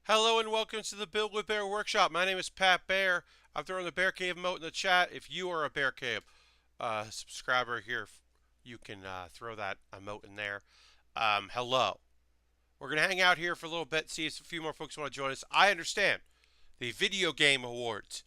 Hello and welcome to the Build with Baer Workshop. My name is Pat Baer. I'm throwing the Bear Cave emote in the chat. If you are a Bear Cave subscriber here, you can throw that emote in there. Hello. We're going to hang out here for a little bit, see if a few more folks want to join us. I understand the Video Game Awards,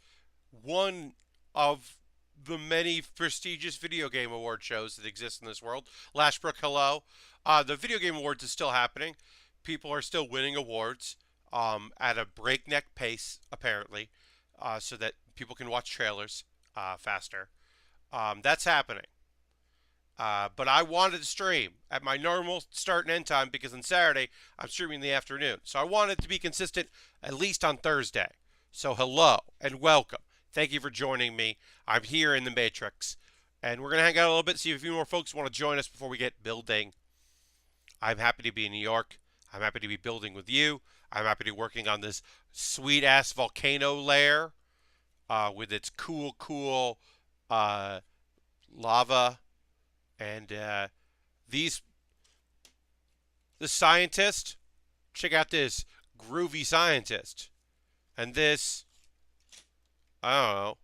one of the many prestigious video game award shows that exist in this world. Lashbrook, hello. The Video Game Awards is still happening. People are still winning awards at a breakneck pace, apparently, so that people can watch trailers faster. That's happening. But I wanted to stream at my normal start and end time because on Saturday I'm streaming in the afternoon. So I wanted to be consistent at least on Thursday. So hello and welcome. Thank you for joining me. I'm here in the Matrix. And we're going to hang out a little bit, see if a few more folks want to join us before we get building. I'm happy to be in New York. I'm happy to be building with you. I'm happy to be working on this sweet-ass volcano lair with its cool lava. And the scientist, check out this groovy scientist. And this, I don't know,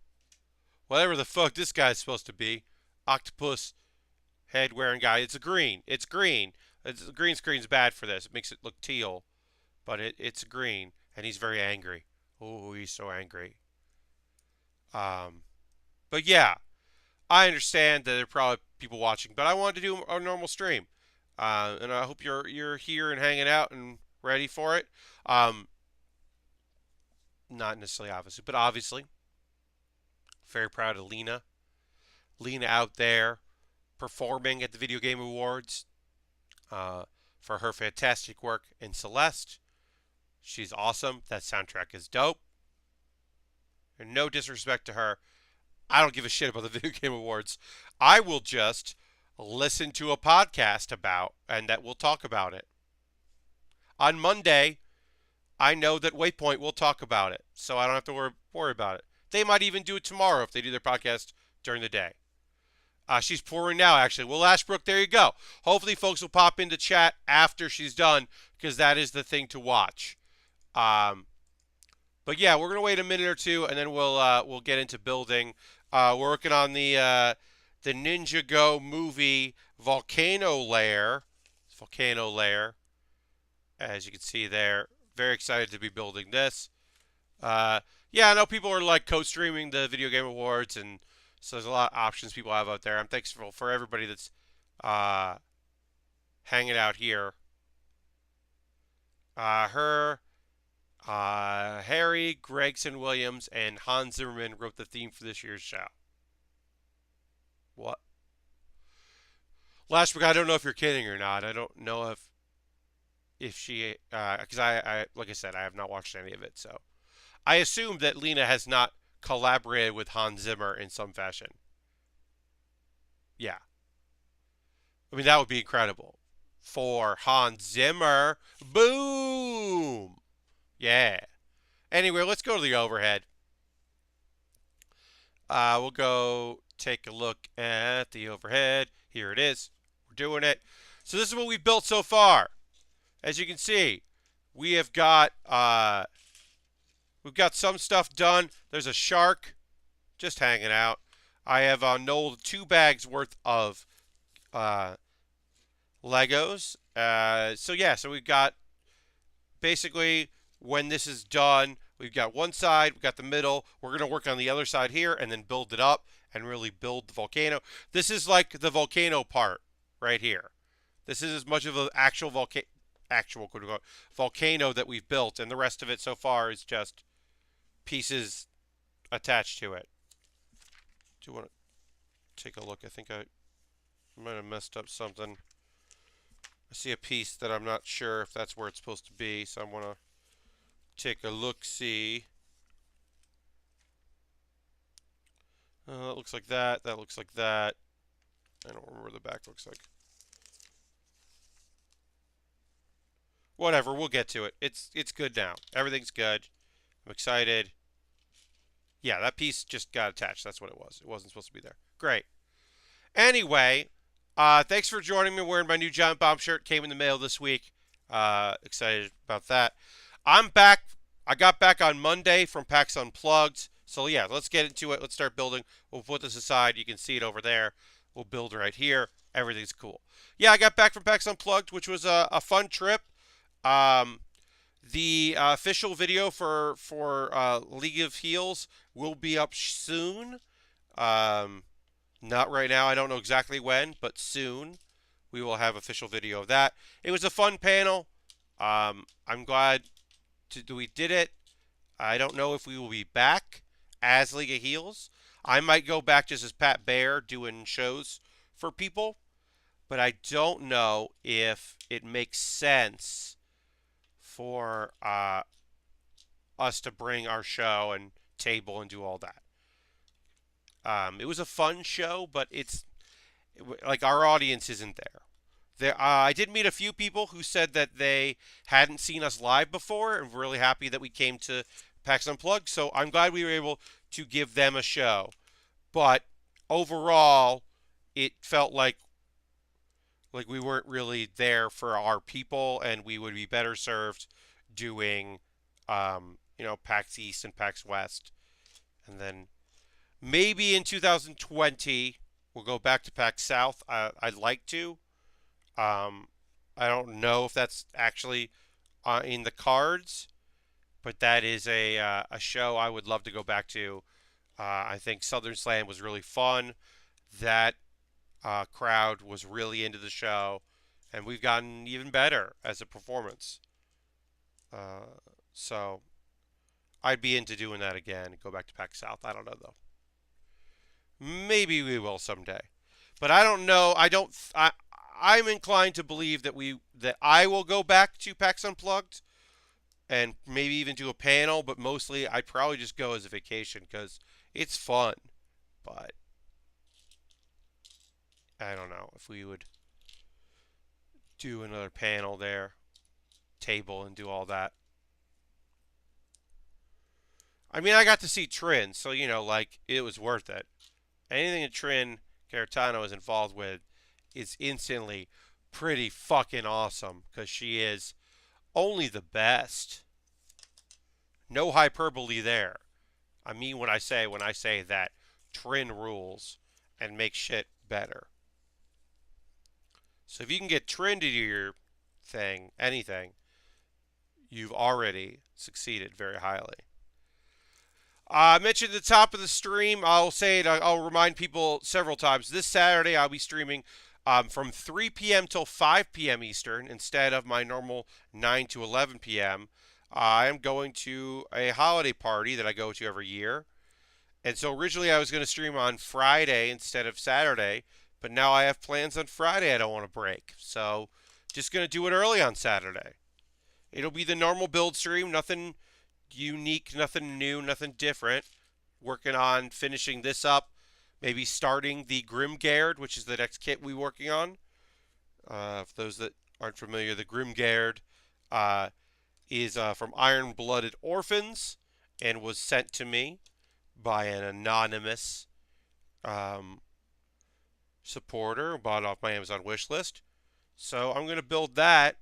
whatever the fuck this guy's supposed to be, octopus head wearing guy. It's green. It's green. The green screen's bad for this. It makes it look teal. But it's green, and he's very angry. Oh, he's so angry. But yeah, I understand that there are probably people watching, but I wanted to do a normal stream, and I hope you're here and hanging out and ready for it. Not necessarily obviously, but obviously, very proud of Lena. Lena out there performing at the Video Game Awards for her fantastic work in Celeste. She's awesome. That soundtrack is dope. And no disrespect to her. I don't give a shit about the Video Game Awards. I will just listen to a podcast about, and that will talk about it. On Monday, I know that Waypoint will talk about it, so I don't have to worry about it. They might even do it tomorrow if they do their podcast during the day. She's pouring now, actually. Well, Ashbrook, there you go. Hopefully, folks will pop into chat after she's done, because that is the thing to watch. But yeah, we're gonna wait a minute or two, and then we'll get into building. We're working on the Ninjago movie volcano lair. Volcano lair, as you can see there. Very excited to be building this. Yeah, I know people are like co-streaming the Video Game Awards, and so there's a lot of options people have out there. I'm thankful for everybody that's hanging out here. Harry Gregson Williams and Hans Zimmerman wrote the theme for this year's show. What? Last week, I don't know if you're kidding or not. I don't know if she, because I like I said, I have not watched any of it, so I assume that Lena has not collaborated with Hans Zimmer in some fashion. Yeah, I mean that would be incredible for Hans Zimmer. Boom. Yeah. Anyway, let's go to the overhead. We'll go take a look at the overhead. Here it is. We're doing it. So this is what we've built so far. As you can see, we have got we've got some stuff done. There's a shark just hanging out. I have knolled 2 bags worth of Legos. So yeah, so we've got basically when this is done, we've got one side, we've got the middle. We're going to work on the other side here and then build it up and really build the volcano. This is like the volcano part right here. This is as much of an actual volcano that we've built, and the rest of it so far is just pieces attached to it. Do you want to take a look? I think I might have messed up something. I see a piece that I'm not sure if that's where it's supposed to be, so I want to take a look-see. That looks like that. That looks like that. I don't remember what the back looks like. Whatever, we'll get to it. It's good now. Everything's good. I'm excited. Yeah, that piece just got attached. That's what it was. It wasn't supposed to be there. Great. Anyway, thanks for joining me. I'm wearing my new Giant Bomb shirt. Came in the mail this week. Excited about that. I'm back. I got back on Monday from PAX Unplugged. So yeah, let's get into it. Let's start building. We'll put this aside. You can see it over there. We'll build right here. Everything's cool. Yeah, I got back from PAX Unplugged, which was a fun trip. Um, the official video for League of Heels will be up soon. Um, Not right now. I don't know exactly when, but soon we will have official video of that. It was a fun panel. I'm glad we did it. I don't know if we will be back as League of Heels. I might go back just as Pat Baer doing shows for people, but I don't know if it makes sense for us to bring our show and table and do all that. It was a fun show, but it's like our audience isn't there. I did meet a few people who said that they hadn't seen us live before and were really happy that we came to PAX Unplugged. So I'm glad we were able to give them a show. But overall, it felt like we weren't really there for our people, and we would be better served doing, PAX East and PAX West, and then maybe in 2020 we'll go back to PAX South. I'd like to. I don't know if that's actually in the cards, but that is a show I would love to go back to. I think Southern Slam was really fun. That crowd was really into the show, and we've gotten even better as a performance. So I'd be into doing that again. Go back to PAX South. I don't know though. Maybe we will someday, but I don't know. I'm inclined to believe that I will go back to PAX Unplugged and maybe even do a panel, but mostly I'd probably just go as a vacation because it's fun. But I don't know if we would do another panel there, table, and do all that. I mean, I got to see Trin, so it was worth it. Anything that Trin Caratano is involved with is instantly pretty fucking awesome because she is only the best. No hyperbole there. I mean when I say that Trin rules and makes shit better. So if you can get Trin to do your thing, anything, you've already succeeded very highly. I mentioned at the top of the stream. I'll say it. I'll remind people several times. This Saturday, I'll be streaming from 3 p.m. till 5 p.m. Eastern instead of my normal 9 to 11 p.m. I am going to a holiday party that I go to every year. And so originally I was going to stream on Friday instead of Saturday, but now I have plans on Friday I don't want to break. So just going to do it early on Saturday. It'll be the normal build stream, nothing unique, nothing new, nothing different. Working on finishing this up, maybe starting the Grimgard, which is the next kit we're working on. For those that aren't familiar, the Grimgard is from Iron Blooded Orphans and was sent to me by an anonymous supporter, bought off my Amazon wish list. So I'm going to build that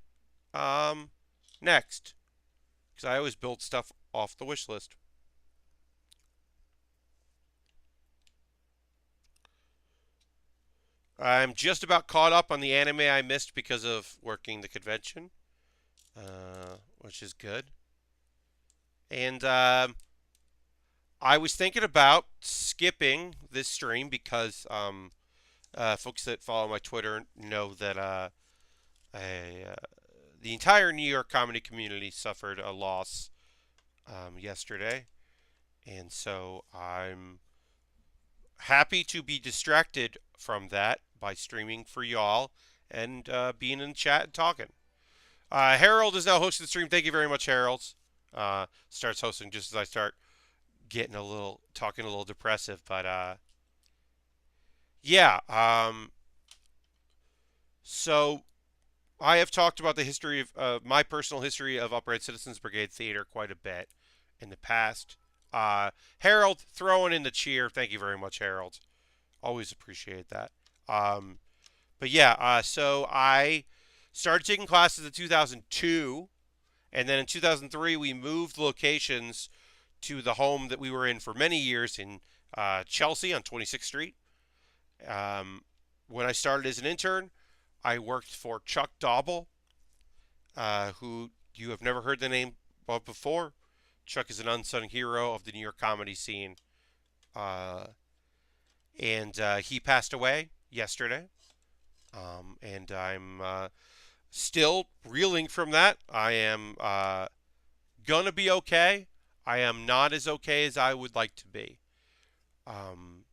next, because I always build stuff off the wish list. I'm just about caught up on the anime I missed because of working the convention, which is good. And I was thinking about skipping this stream because folks that follow my Twitter know that the entire New York comedy community suffered a loss yesterday. And so I'm happy to be distracted from that by streaming for y'all and being in the chat and talking. Harold is now hosting the stream. Thank you very much, Harold. Starts hosting just as I start getting talking a little depressive, but yeah. So I have talked about the history of my personal history of Upright Citizens Brigade Theater quite a bit in the past. Harold, throwing in the cheer. Thank you very much, Harold. Always appreciate that. But yeah, so I started taking classes in 2002, And then in 2003, we moved locations to the home that we were in for many years in Chelsea on 26th Street. Um, when I started as an intern, I worked for Chuck Dauble, who you have never heard the name of before. Chuck is an unsung hero of the New York comedy scene. Uh, and he passed away yesterday. And I'm still reeling from that. I am gonna be okay. I am not as okay as I would like to be. Um,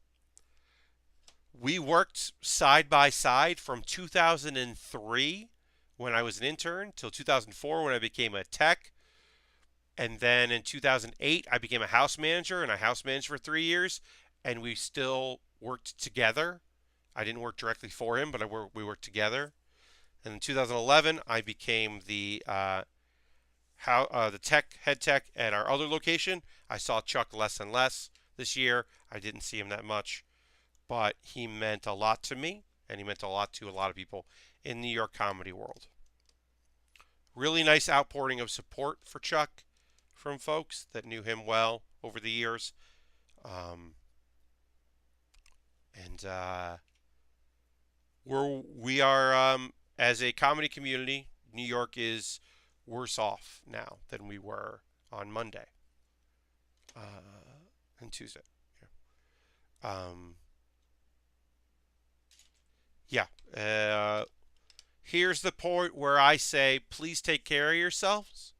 we worked side by side from 2003 when I was an intern till 2004 when I became a tech. And then in 2008, I became a house manager, and I house managed for 3 years. And we still worked together. I didn't work directly for him, but we worked together. And in 2011, I became the head tech at our other location. I saw Chuck less and less this year. I didn't see him that much, but he meant a lot to me, and he meant a lot to a lot of people in the New York comedy world. Really nice outpouring of support for Chuck from folks that knew him well over the years. Um, and we are as a comedy community, New York is worse off now than we were on Monday and Tuesday. Yeah. Yeah. Here's the point where I say, please take care of yourselves.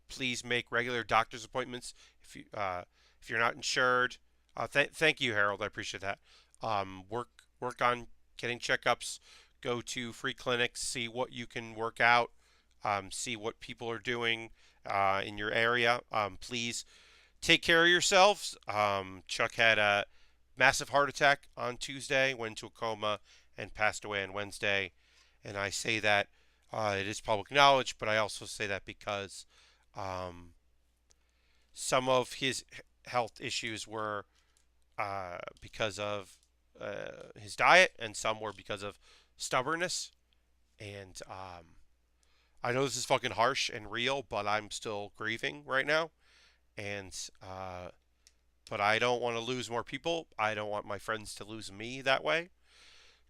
Please make regular doctor's appointments if you're not insured. Thank you, Harold. I appreciate that. Work on getting checkups. Go to free clinics. See what you can work out. See what people are doing in your area. Please take care of yourselves. Chuck had a massive heart attack on Tuesday, went into a coma, and passed away on Wednesday. And I say that it is public knowledge, but I also say that because some of his health issues were because of his diet, and some were because of stubbornness. And I know this is fucking harsh and real, but I'm still grieving right now. And but I don't want to lose more people. I don't want my friends to lose me that way.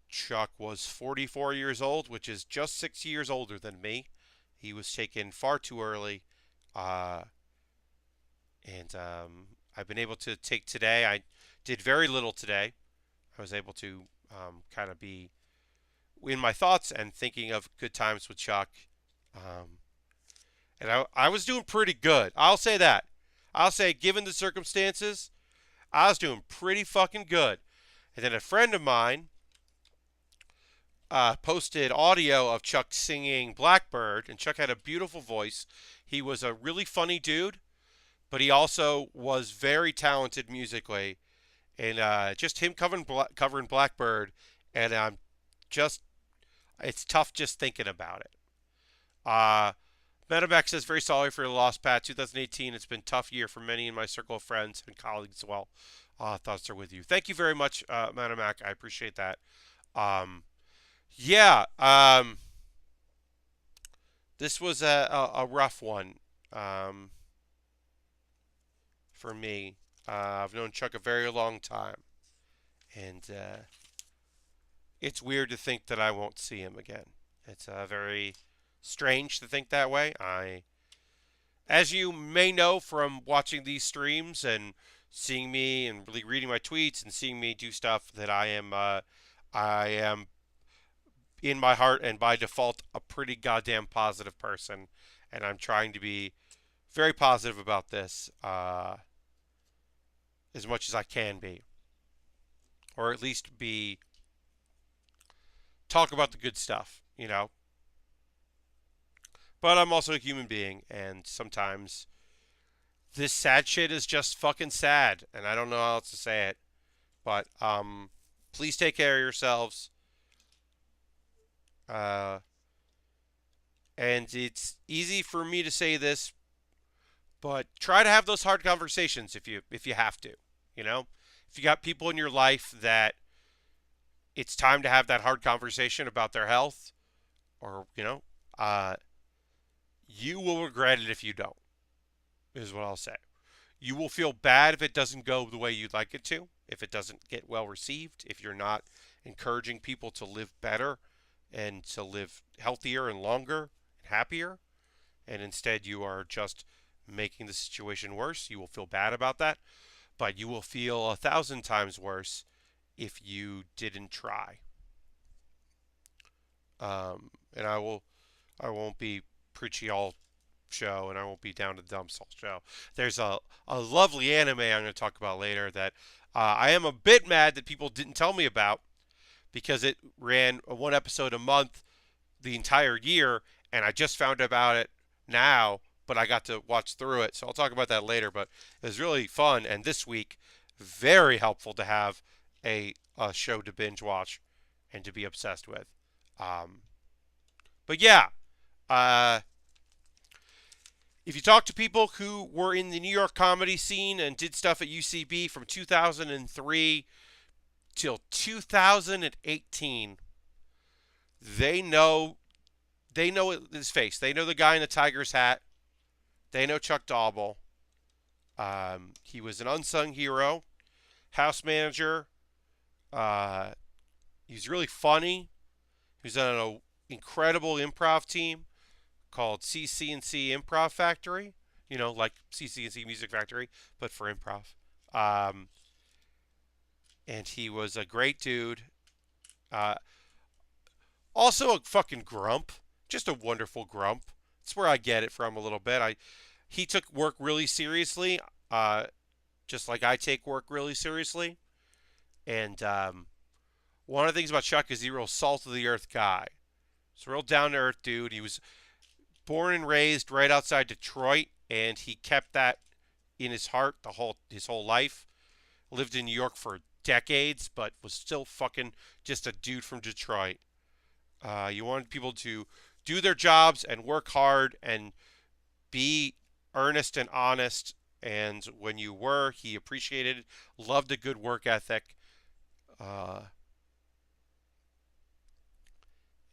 Chuck was 44 years old, which is just 6 years older than me. He was taken far too early. And I've been able to take today. I did very little today. I was able to kind of be in my thoughts and thinking of good times with Chuck. And I was doing pretty good. I'll say that. I'll say, given the circumstances, I was doing pretty fucking good. And then a friend of mine posted audio of Chuck singing Blackbird, and Chuck had a beautiful voice. He was a really funny dude, but he also was very talented musically. And just him covering Blackbird, and it's tough just thinking about it. Medevac says, very sorry for your loss, Pat. 2018, it's been a tough year for many in my circle of friends and colleagues as well. Thoughts are with you. Thank you very much, Medevac. I appreciate that. Yeah, this was a rough one for me. I've known Chuck a very long time, and it's weird to think that I won't see him again. It's very strange to think that way. As you may know from watching these streams and seeing me and really reading my tweets and seeing me do stuff, that I am in my heart and by default a pretty goddamn positive person, and I'm trying to be very positive about this as much as I can be, or at least talk about the good stuff, you know. But I'm also a human being, and sometimes this sad shit is just fucking sad, and I don't know how else to say it. But please take care of yourselves. And it's easy for me to say this, but try to have those hard conversations if you have to. You know, if you got people in your life that it's time to have that hard conversation about their health, or You will regret it if you don't, is what I'll say. You will feel bad if it doesn't go the way you'd like it to, if it doesn't get well received, if you're not encouraging people to live better and to live healthier and longer and happier, and instead you are just making the situation worse. You will feel bad about that, but you will feel 1,000 times worse if you didn't try. And I won't be preachy all show, and I won't be down to the dumps all show. There's a lovely anime I'm going to talk about later that I am a bit mad that people didn't tell me about because it ran one episode a month the entire year, and I just found about it now, but I got to watch through it, so I'll talk about that later. But it was really fun, and this week, very helpful to have a show to binge watch and to be obsessed with. Um, but yeah, uh, if you talk to people who were in the New York comedy scene and did stuff at UCB from 2003 till 2018, they know his face. They know the guy in the Tiger's hat. They know Chuck Dauble. He was an unsung hero, house manager. Uh, he's really funny. He's on an incredible improv team called CC&C Improv Factory. You know, like CC&C Music Factory, but for improv. Um, and he was a great dude. Uh, Also a fucking grump. Just a wonderful grump. That's where I get it from a little bit. He took work really seriously, just like I take work really seriously. And one of the things about Chuck is he's a real salt of the earth guy. He's a real down to earth dude. He was born and raised right outside Detroit, and he kept that in his heart his whole life. Lived in New York for decades, but was still fucking just a dude from Detroit. You wanted people to do their jobs and work hard and be earnest and honest. And when you were, he appreciated it, loved a good work ethic, uh,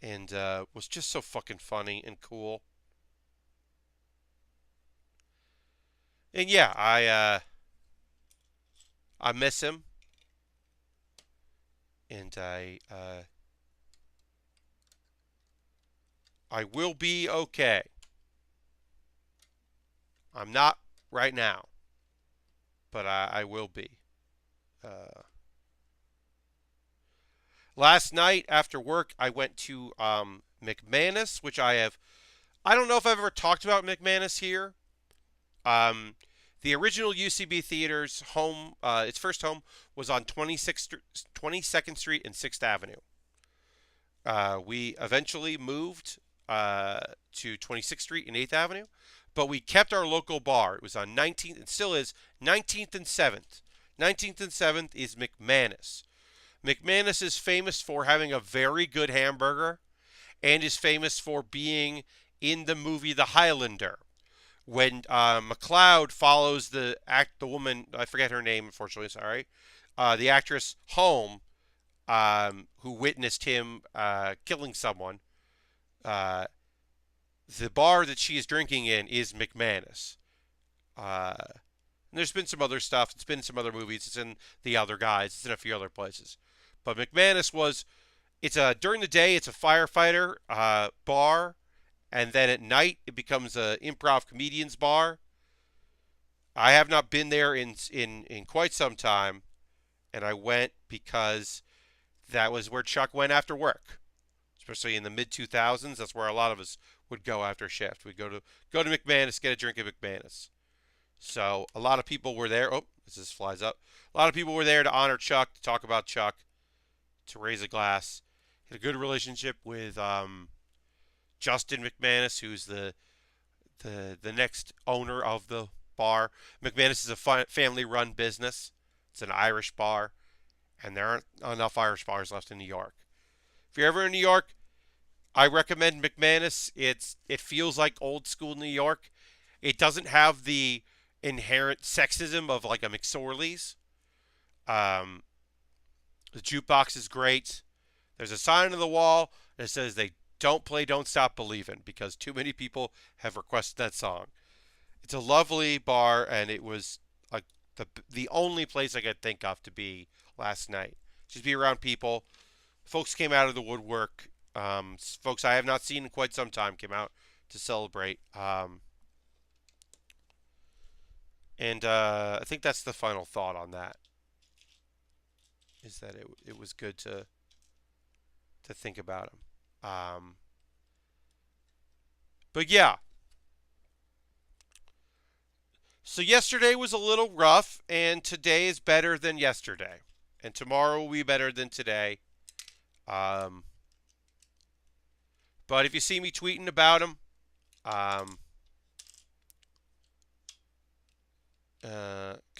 and was just so fucking funny and cool. And yeah, I miss him, and I will be okay. I'm not right now, but I will be. Uh, Last night after work, I went to McManus, which I don't know if I've ever talked about McManus here. Um, the original UCB Theater's home, its first home, was on 22nd Street and 6th Avenue. We eventually moved to 26th Street and 8th Avenue, but we kept our local bar. It was on 19th, and still is 19th and 7th. 19th and 7th is McManus. McManus is famous for having a very good hamburger and is famous for being in the movie The Highlander. When McLeod follows the woman, I forget her name, unfortunately, sorry, the actress home, who witnessed him killing someone, uh, the bar that she is drinking in is McManus. Uh, and there's been some other stuff. It's been in some other movies. It's in The Other Guys. It's in a few other places. But McManus during the day, it's a firefighter bar. And then at night, it becomes a improv comedians bar. I have not been there in quite some time. And I went because that was where Chuck went after work. Especially in the mid 2000s, that's where a lot of us would go after shift. We'd go to McManus, get a drink at McManus. So a lot of people were there. Oh, this flies up. A lot of people were there to honor Chuck, to talk about Chuck, to raise a glass. Had a good relationship with Justin McManus, who's the next owner of the bar. McManus is a family-run business. It's an Irish bar, and there aren't enough Irish bars left in New York. If you're ever in New York, I recommend McManus. It feels like old school New York. It doesn't have the inherent sexism of like a McSorley's. The jukebox is great. There's a sign on the wall that says they don't play Don't Stop Believin', because too many people have requested that song. It's a lovely bar, and it was a, the only place I could think of to be last night. Just be around people. Folks came out of the woodwork. Folks I have not seen in quite some time came out to celebrate. And I think that's the final thought on that. Is that it was good to think about them. But yeah. So yesterday was a little rough, and today is better than yesterday, and tomorrow will be better than today. But if you see me tweeting about them, because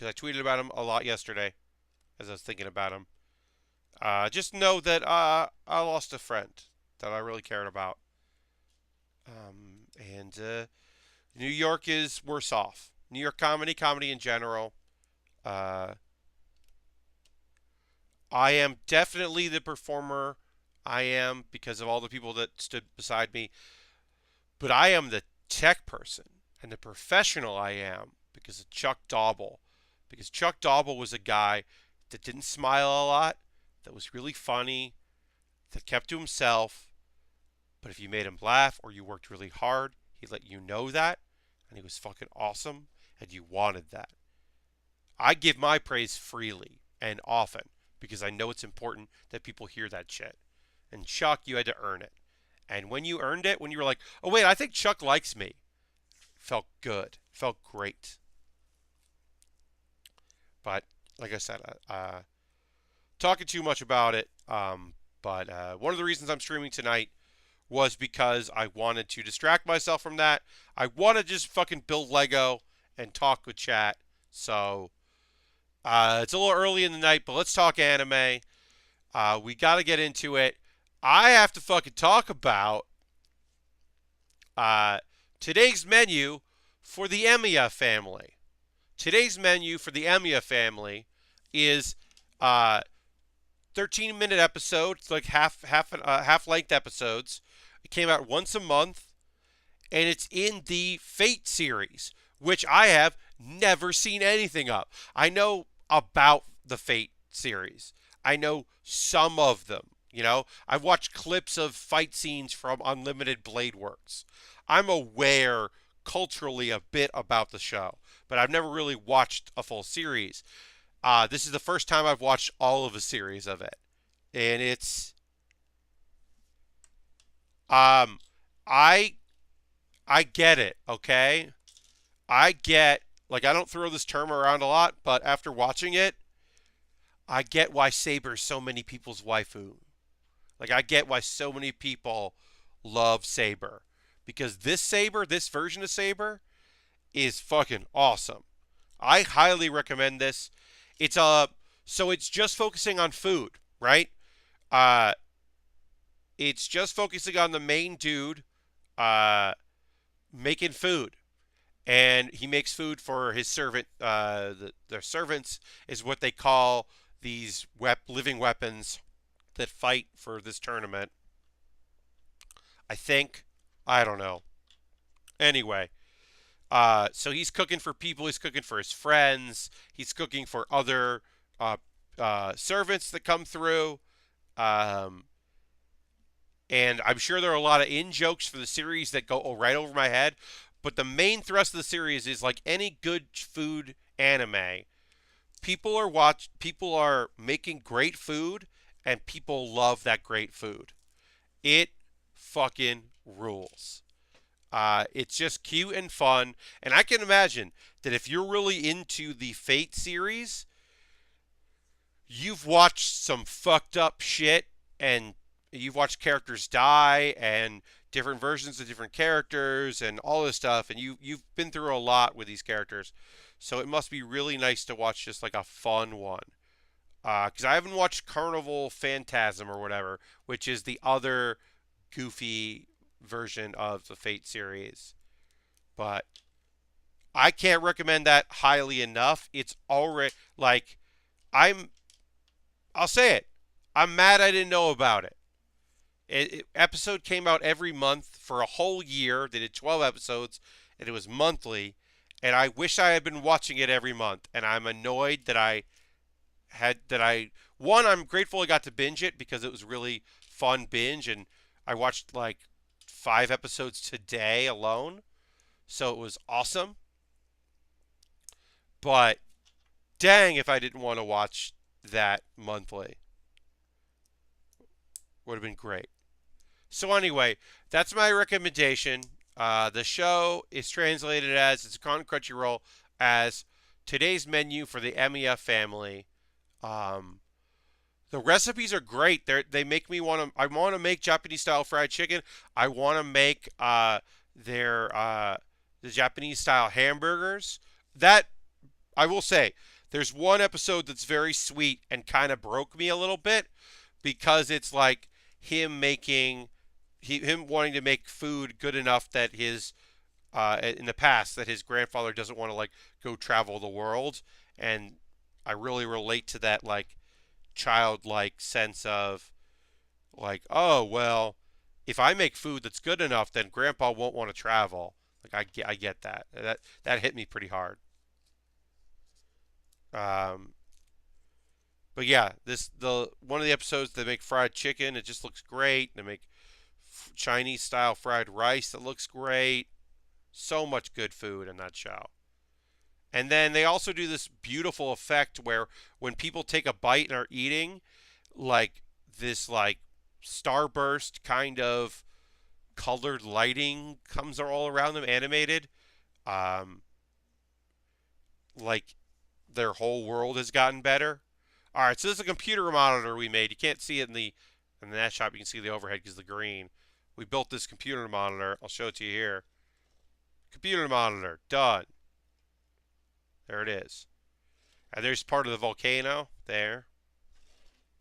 I tweeted about them a lot yesterday as I was thinking about them, just know that I lost a friend that I really cared about. And New York is worse off. New York comedy in general. I am definitely the performer. I am because of all the people that stood beside me. But I am the tech person and the professional I am because of Chuck Dauble. Because Chuck Dauble was a guy that didn't smile a lot, that was really funny, that kept to himself. But if you made him laugh or you worked really hard, he'd let you know that. And he was fucking awesome. And you wanted that. I give my praise freely and often because I know it's important that people hear that shit. And Chuck, you had to earn it. And when you earned it, when you were like, oh wait, I think Chuck likes me, felt good. Felt great. But like I said, talking too much about it. But one of the reasons I'm streaming tonight was because I wanted to distract myself from that. I want to just fucking build Lego and talk with chat. So it's a little early in the night, but let's talk anime. We got to get into it. I have to fucking talk about today's menu for the Emiya family. Today's menu for the Emiya family is 13-minute episodes, like half length episodes. It came out once a month, and it's in the Fate series, which I have never seen anything of. I know about the Fate series. I know some of them. You know, I've watched clips of fight scenes from Unlimited Blade Works. I'm aware culturally a bit about the show, but I've never really watched a full series. This is the first time I've watched all of a series of it, and it's I get it, okay? I get, like, I don't throw this term around a lot, but after watching it, I get why Saber's so many people's waifu. Like, I get why so many people love Saber. Because this Saber, this version of Saber, is fucking awesome. I highly recommend this. It's so it's just focusing on food, right? It's just focusing on the main dude making food. And he makes food for his servant. Their servants is what they call these living weapons that fight for this tournament. I think. I don't know. Anyway, so he's cooking for people. He's cooking for his friends. He's cooking for other servants that come through. And I'm sure there are a lot of in-jokes for the series that go right over my head. But the main thrust of the series is, like any good food anime, people are making great food, and people love that great food. It fucking rules. It's just cute and fun, and I can imagine that if you're really into the Fate series, you've watched some fucked up shit, and you've watched characters die, and different versions of different characters, and all this stuff, and you've been through a lot with these characters, so it must be really nice to watch just like a fun one. Because I haven't watched Carnival Phantasm or whatever, which is the other goofy version of the Fate series. But I can't recommend that highly enough. It's already, like, I'll say it. I'm mad I didn't know about it. Episode came out every month for a whole year. They did 12 episodes, and it was monthly. And I wish I had been watching it every month. And I'm annoyed that I had that I one. I'm grateful I got to binge it because it was really fun binge, and I watched like 5 episodes today alone, so it was awesome. But dang, if I didn't want to watch that monthly, would have been great. So anyway, that's my recommendation. The show is translated as it's on Crunchyroll as today's menu for the Emiya family. Um, the recipes are great. They make me want to. I want to make Japanese style fried chicken. I want to make their the Japanese style hamburgers. That I will say, there's one episode that's very sweet and kind of broke me a little bit because it's like him making him wanting to make food good enough that his in the past that his grandfather doesn't want to like go travel the world, and I really relate to that like childlike sense of like, oh well, if I make food that's good enough, then grandpa won't want to travel. Like I get that hit me pretty hard. um but yeah, this the one of the episodes they make fried chicken. It just looks great. They make Chinese style fried rice that looks great. So much good food in that show. And then they also do this beautiful effect where when people take a bite and are eating, like this like starburst kind of colored lighting comes all around them, animated. Um, like their whole world has gotten better. All right, so this is a computer monitor we made. You can't see it in the net shop. You can see the overhead because the green. We built this computer monitor. I'll show it to you here. Computer monitor done. There it is. And there's part of the volcano there.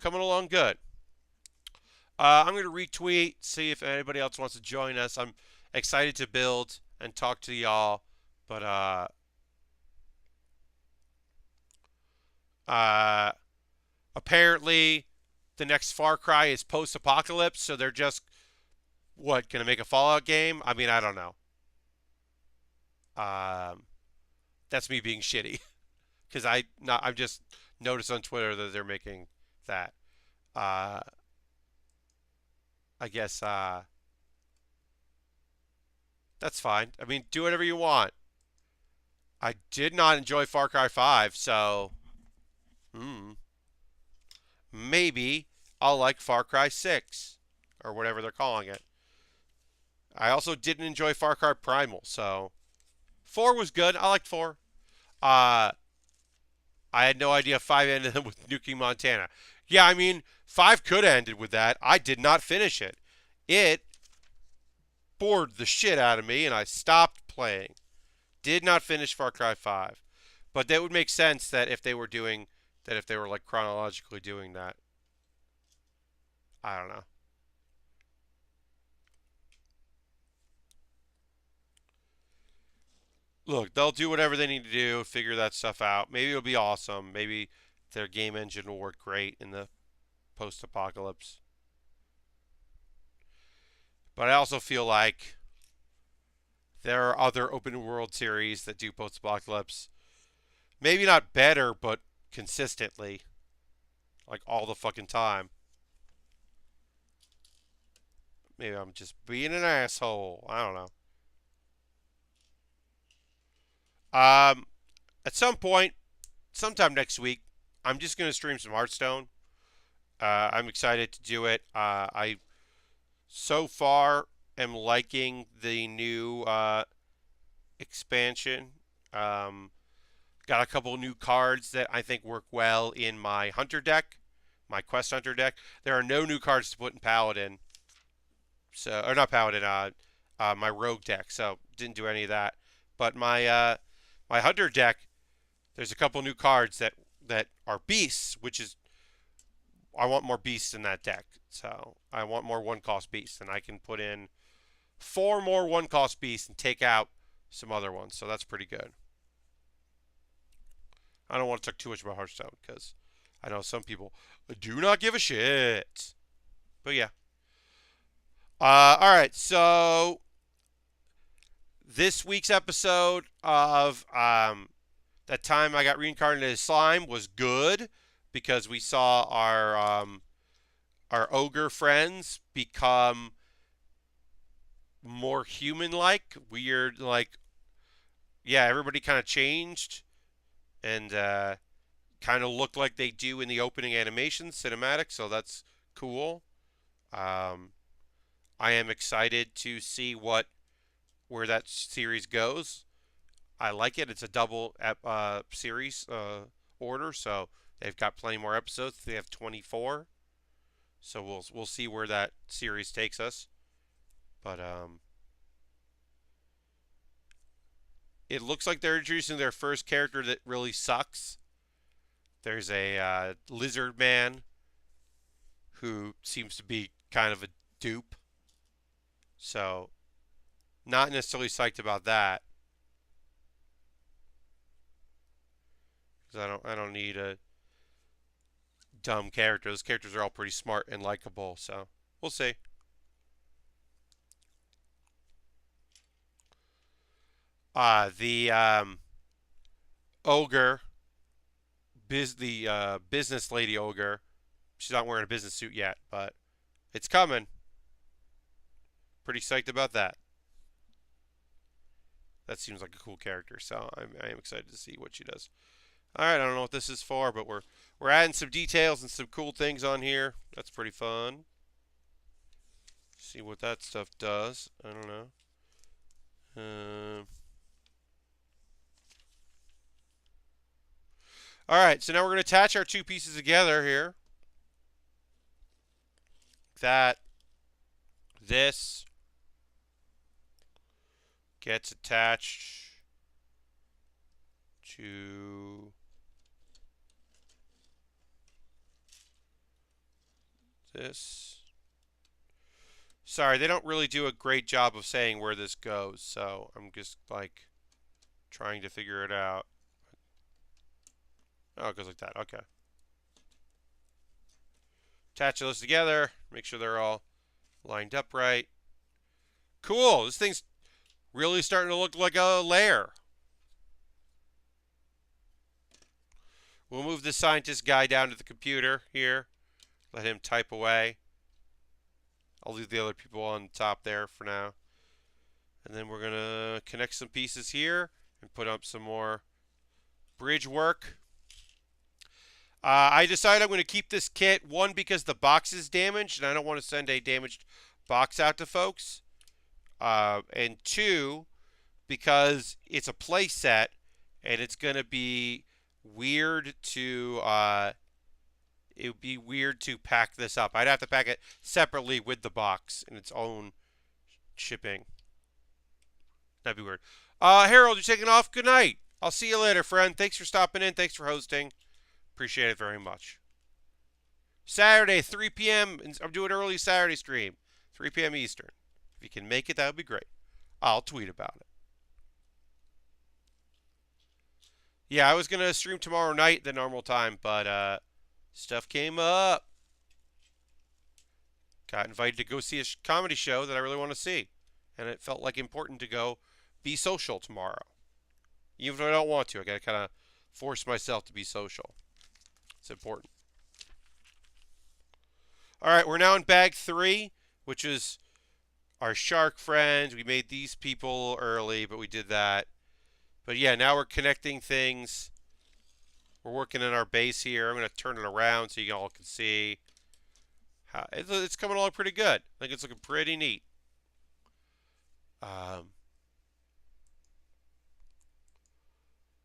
Coming along good. I'm going to retweet, see if anybody else wants to join us. I'm excited to build and talk to y'all. But uh, apparently, the next Far Cry is post-apocalypse, so they're just what, going to make a Fallout game? I mean, I don't know. Um, that's me being shitty because I've just noticed on Twitter that they're making that. Uh, I guess that's fine. I mean, do whatever you want. I did not enjoy Far Cry 5, so hmm, maybe I'll like Far Cry 6 or whatever they're calling it. I also didn't enjoy Far Cry Primal, so 4 was good. I liked 4. Uh, I had no idea 5 ended with nuking Montana. Yeah, I mean, 5 could have ended with that. I did not finish it. It bored the shit out of me, and I stopped playing. Did not finish Far Cry 5. But that would make sense that if they were doing that, if they were like chronologically doing that. I don't know. Look, they'll do whatever they need to do, figure that stuff out. Maybe it'll be awesome. Maybe their game engine will work great in the post apocalypse. But I also feel like there are other open world series that do post apocalypse. Maybe not better, but consistently. Like all the fucking time. Maybe I'm just being an asshole. I don't know. Um, at some point, sometime next week, I'm just gonna stream some Hearthstone. I'm excited to do it. I so far am liking the new expansion. Um, got a couple new cards that I think work well in my Hunter deck, my Quest Hunter deck. There are no new cards to put in Paladin, so or not Paladin. My Rogue deck. So didn't do any of that. But my Hunter deck, there's a couple new cards that are beasts, which is I want more beasts in that deck. So I want more one cost beasts, and I can put in 4 more one cost beasts and take out some other ones. So that's pretty good. I don't want to talk too much about Hearthstone because I know some people do not give a shit. But yeah. All right, so this week's episode of that time I got reincarnated as slime was good because we saw our ogre friends become more human-like, weird, like yeah, everybody kind of changed and kind of looked like they do in the opening animation cinematic, so that's cool. Um, I am excited to see where that series goes. I like it. It's a double series order, so they've got plenty more episodes. They have 24, so we'll see where that series takes us. But it looks like they're introducing their first character that really sucks. There's a lizard man who seems to be kind of a dupe. So not necessarily psyched about that because I don't need a dumb character. Those characters are all pretty smart and likable. So we'll see. The ogre, the business lady ogre. She's not wearing a business suit yet, but it's coming. Pretty psyched about that. That seems like a cool character, so I am excited to see what she does. All right, I don't know what this is for, but we're adding some details and some cool things on here. That's pretty fun. See what that stuff does. I don't know. All right, so now we're going to attach our two pieces together here. This gets attached to this. Sorry, they don't really do a great job of saying where this goes, so I'm just like trying to figure it out. Oh, it goes like that. Okay. Attach those together. Make sure they're all lined up right. Cool. This thing's really starting to look like a lair. We'll move the scientist guy down to the computer here. Let him type away. I'll leave the other people on top there for now. And then we're going to connect some pieces here and put up some more bridge work. I decided I'm going to keep this kit, one, because the box is damaged, and I don't want to send a damaged box out to folks. And two, because it's a play set, and it's going to be weird to... it would be weird to pack this up. I'd have to pack it separately with the box in its own shipping. That'd be weird. Harold, you're taking off? Good night. I'll see you later, friend. Thanks for stopping in. Thanks for hosting. Appreciate it very much. Saturday, 3 p.m. I'm doing early Saturday stream, 3 p.m. Eastern. If you can make it, that would be great. I'll tweet about it. Yeah, I was going to stream tomorrow night the normal time, but stuff came up. Got invited to go see a comedy show that I really want to see. And it felt like important to go be social tomorrow. Even if I don't want to, I got to kind of force myself to be social. It's important. All right, we're now in bag 3, which is our shark friends. We made these people early, but we did that. But yeah, now we're connecting things. We're working in our base here. I'm going to turn it around so you all can see. It's coming along pretty good. I think it's looking pretty neat.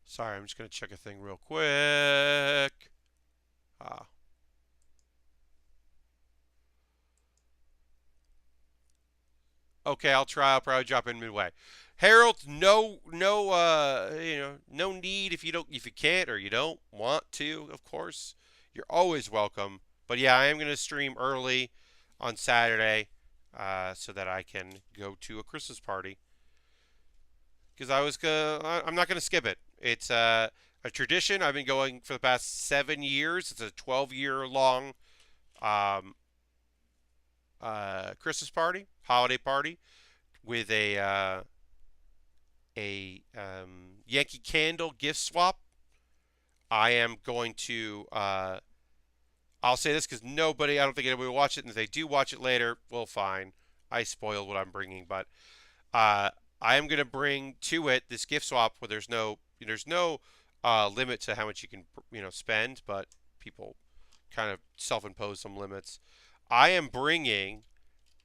Sorry, I'm just going to check a thing real quick. Okay, I'll try. I'll probably drop in midway. Harold, no, no need if you can't or you don't want to. Of course, you're always welcome. But yeah, I am going to stream early on Saturday, so that I can go to a Christmas party. Because I'm not gonna skip it. It's a tradition. I've been going for the past 7 years. It's a 12-year long um, Christmas party, holiday party with a Yankee Candle gift swap. I am going to. I'll say this because nobody, I don't think anybody will watch it, and if they do watch it later, well, fine. I spoiled what I'm bringing, but uh, I am going to bring to it this gift swap where there's no limit to how much you can spend, but people kind of self-impose some limits. I am bringing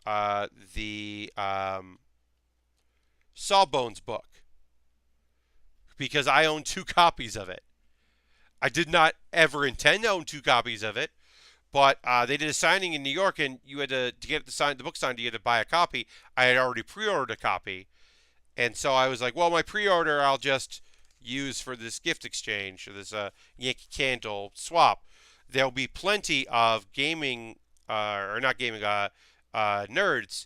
the Sawbones book because I own two copies of it. I did not ever intend to own two copies of it, but they did a signing in New York, and you had to get the book signed. You had to buy a copy. I had already pre-ordered a copy, and so I was like, well, my pre-order I'll just use for this gift exchange or this Yankee Candle swap. There'll be plenty of gaming or not gaming nerds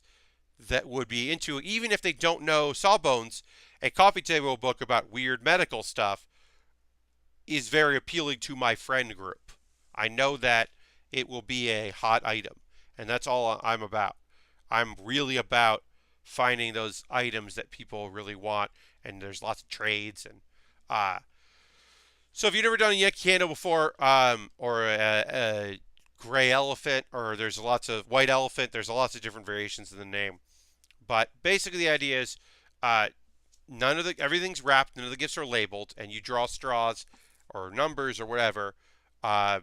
that would be into it, even if they don't know Sawbones. A coffee table book about weird medical stuff is very appealing to my friend group. I know that it will be a hot item, and that's all I'm about. I'm really about finding those items that people really want, and there's lots of trades and so if you've never done a Yankee Candle before, or a gray elephant, or there's lots of white elephant, there's lots of different variations of the name. But basically, the idea is, uh, everything's wrapped, none of the gifts are labeled, and you draw straws or numbers or whatever, uh,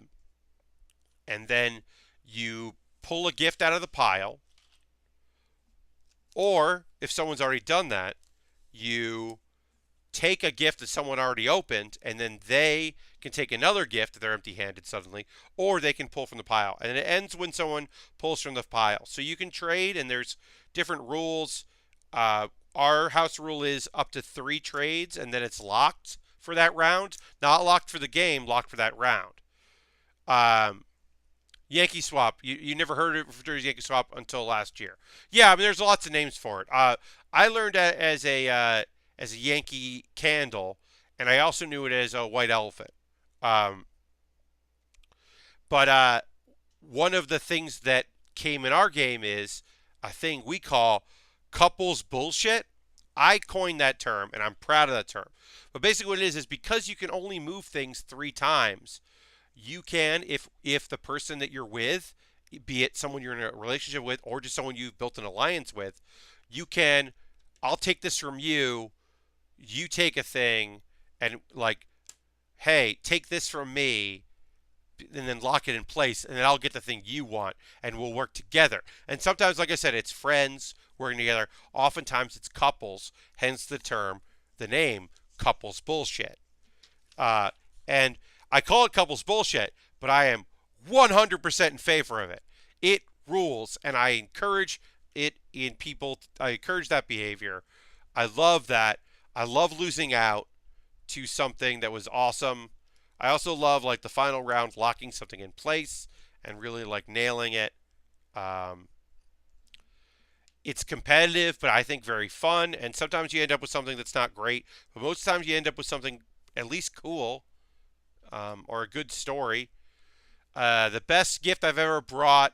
and then you pull a gift out of the pile, or if someone's already done that, you take a gift that someone already opened, and then they can take another gift if they're empty-handed suddenly, or they can pull from the pile. And it ends when someone pulls from the pile. So you can trade, and there's different rules. Our house rule is up to 3 trades, and then it's locked for that round. Not locked for the game, locked for that round. Um, Yankee Swap. You never heard of Yankee Swap until last year. Yeah, I mean, there's lots of names for it. I learned that as a Yankee Candle, and I also knew it as a white elephant. Um, but one of the things that came in our game is a thing we call couples bullshit. I coined that term, and I'm proud of that term. But basically, what it is because you can only move things 3 times. You can, if the person that you're with, be it someone you're in a relationship with or just someone you've built an alliance with, you can. I'll take this from you. You take a thing, and like, hey, take this from me, and then lock it in place, and then I'll get the thing you want, and we'll work together. And sometimes, like I said, it's friends working together. Oftentimes, it's couples. Hence the name, couples bullshit. Uh, and I call it couples bullshit, but I am 100% in favor of it. It rules, and I encourage it in people. I encourage that behavior. I love that. I love losing out to something that was awesome. I also love like the final round locking something in place and really like nailing it. Um, it's competitive, but I think very fun. And sometimes you end up with something that's not great, but most times you end up with something at least cool, or a good story. The best gift I've ever brought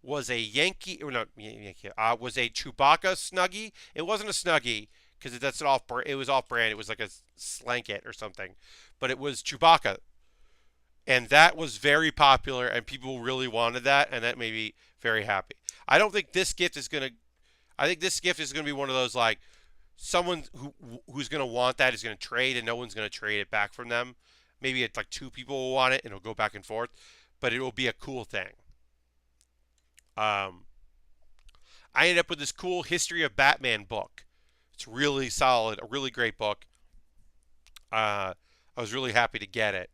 was a Yankee, or not Yankee, was a Chewbacca Snuggie. It wasn't a Snuggie because that's off. It was off brand. It was like a Slanket or something, but it was Chewbacca, and that was very popular, and people really wanted that, and that made me very happy. I don't think this gift is gonna. I think this gift is gonna be one of those like someone who's gonna want that is gonna trade, and no one's gonna trade it back from them. Maybe it's like 2 people will want it, and it'll go back and forth, but it will be a cool thing. Um, I ended up with this cool History of Batman book. It's really solid, a really great book. I was really happy to get it.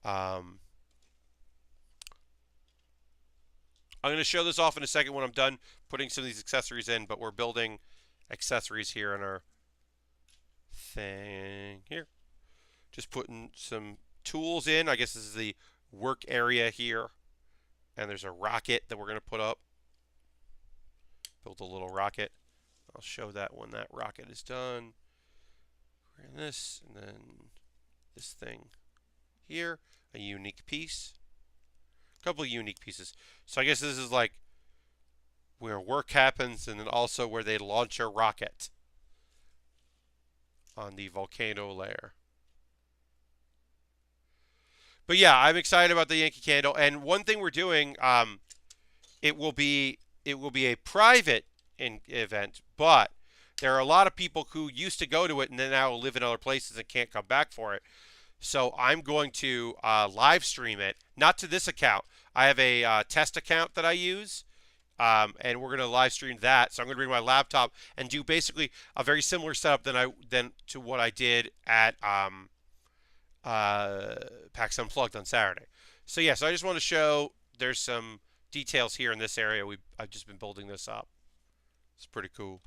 Um, I'm going to show this off in a second when I'm done putting some of these accessories in, but we're building accessories here in our thing here. Just putting some tools in. I guess this is the work area here. And there's a rocket that we're going to put up. Build a little rocket. I'll show that when that rocket is done. And this, and then this thing here. A unique piece. A couple of unique pieces. So I guess this is like where work happens, and then also where they launch a rocket on the volcano lair. But yeah, I'm excited about the Yankee Candle. And one thing we're doing, it will be a private event, but there are a lot of people who used to go to it and then now live in other places and can't come back for it. So I'm going to live stream it, not to this account. I have a test account that I use, and we're going to live stream that. So I'm going to bring my laptop and do basically a very similar setup than to what I did at PAX Unplugged on Saturday. So yeah, so I just want to show there's some details here in this area. I've just been building this up. It's pretty cool.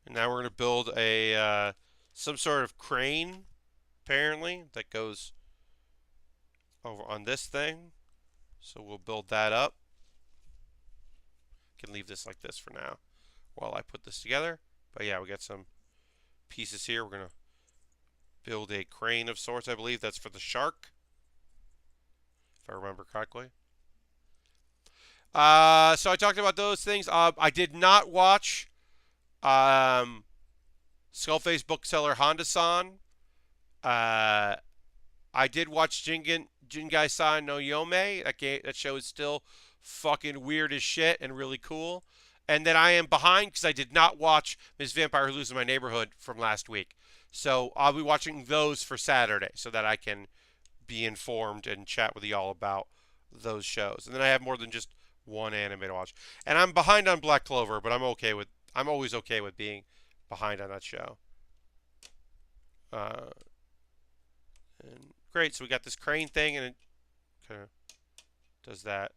And now we're going to build a some sort of crane, apparently, that goes over on this thing. So we'll build that up. Can leave this like this for now while I put this together. But yeah, we got some pieces here. We're going to build a crane of sorts, I believe. That's for the shark, if I remember correctly. So I talked about those things. I did not watch Skullface Bookseller Honda-san. I did watch Jingai-san no Yome. That show is still fucking weird as shit and really cool. And then I am behind because I did not watch Miss Vampire Who Lives in My Neighborhood from last week. So I'll be watching those for Saturday so that I can be informed and chat with y'all about those shows. And then I have more than just one anime to watch. And I'm behind on Black Clover, but I'm always okay with being behind on that show. And great, so we got this crane thing, and it kind of does that.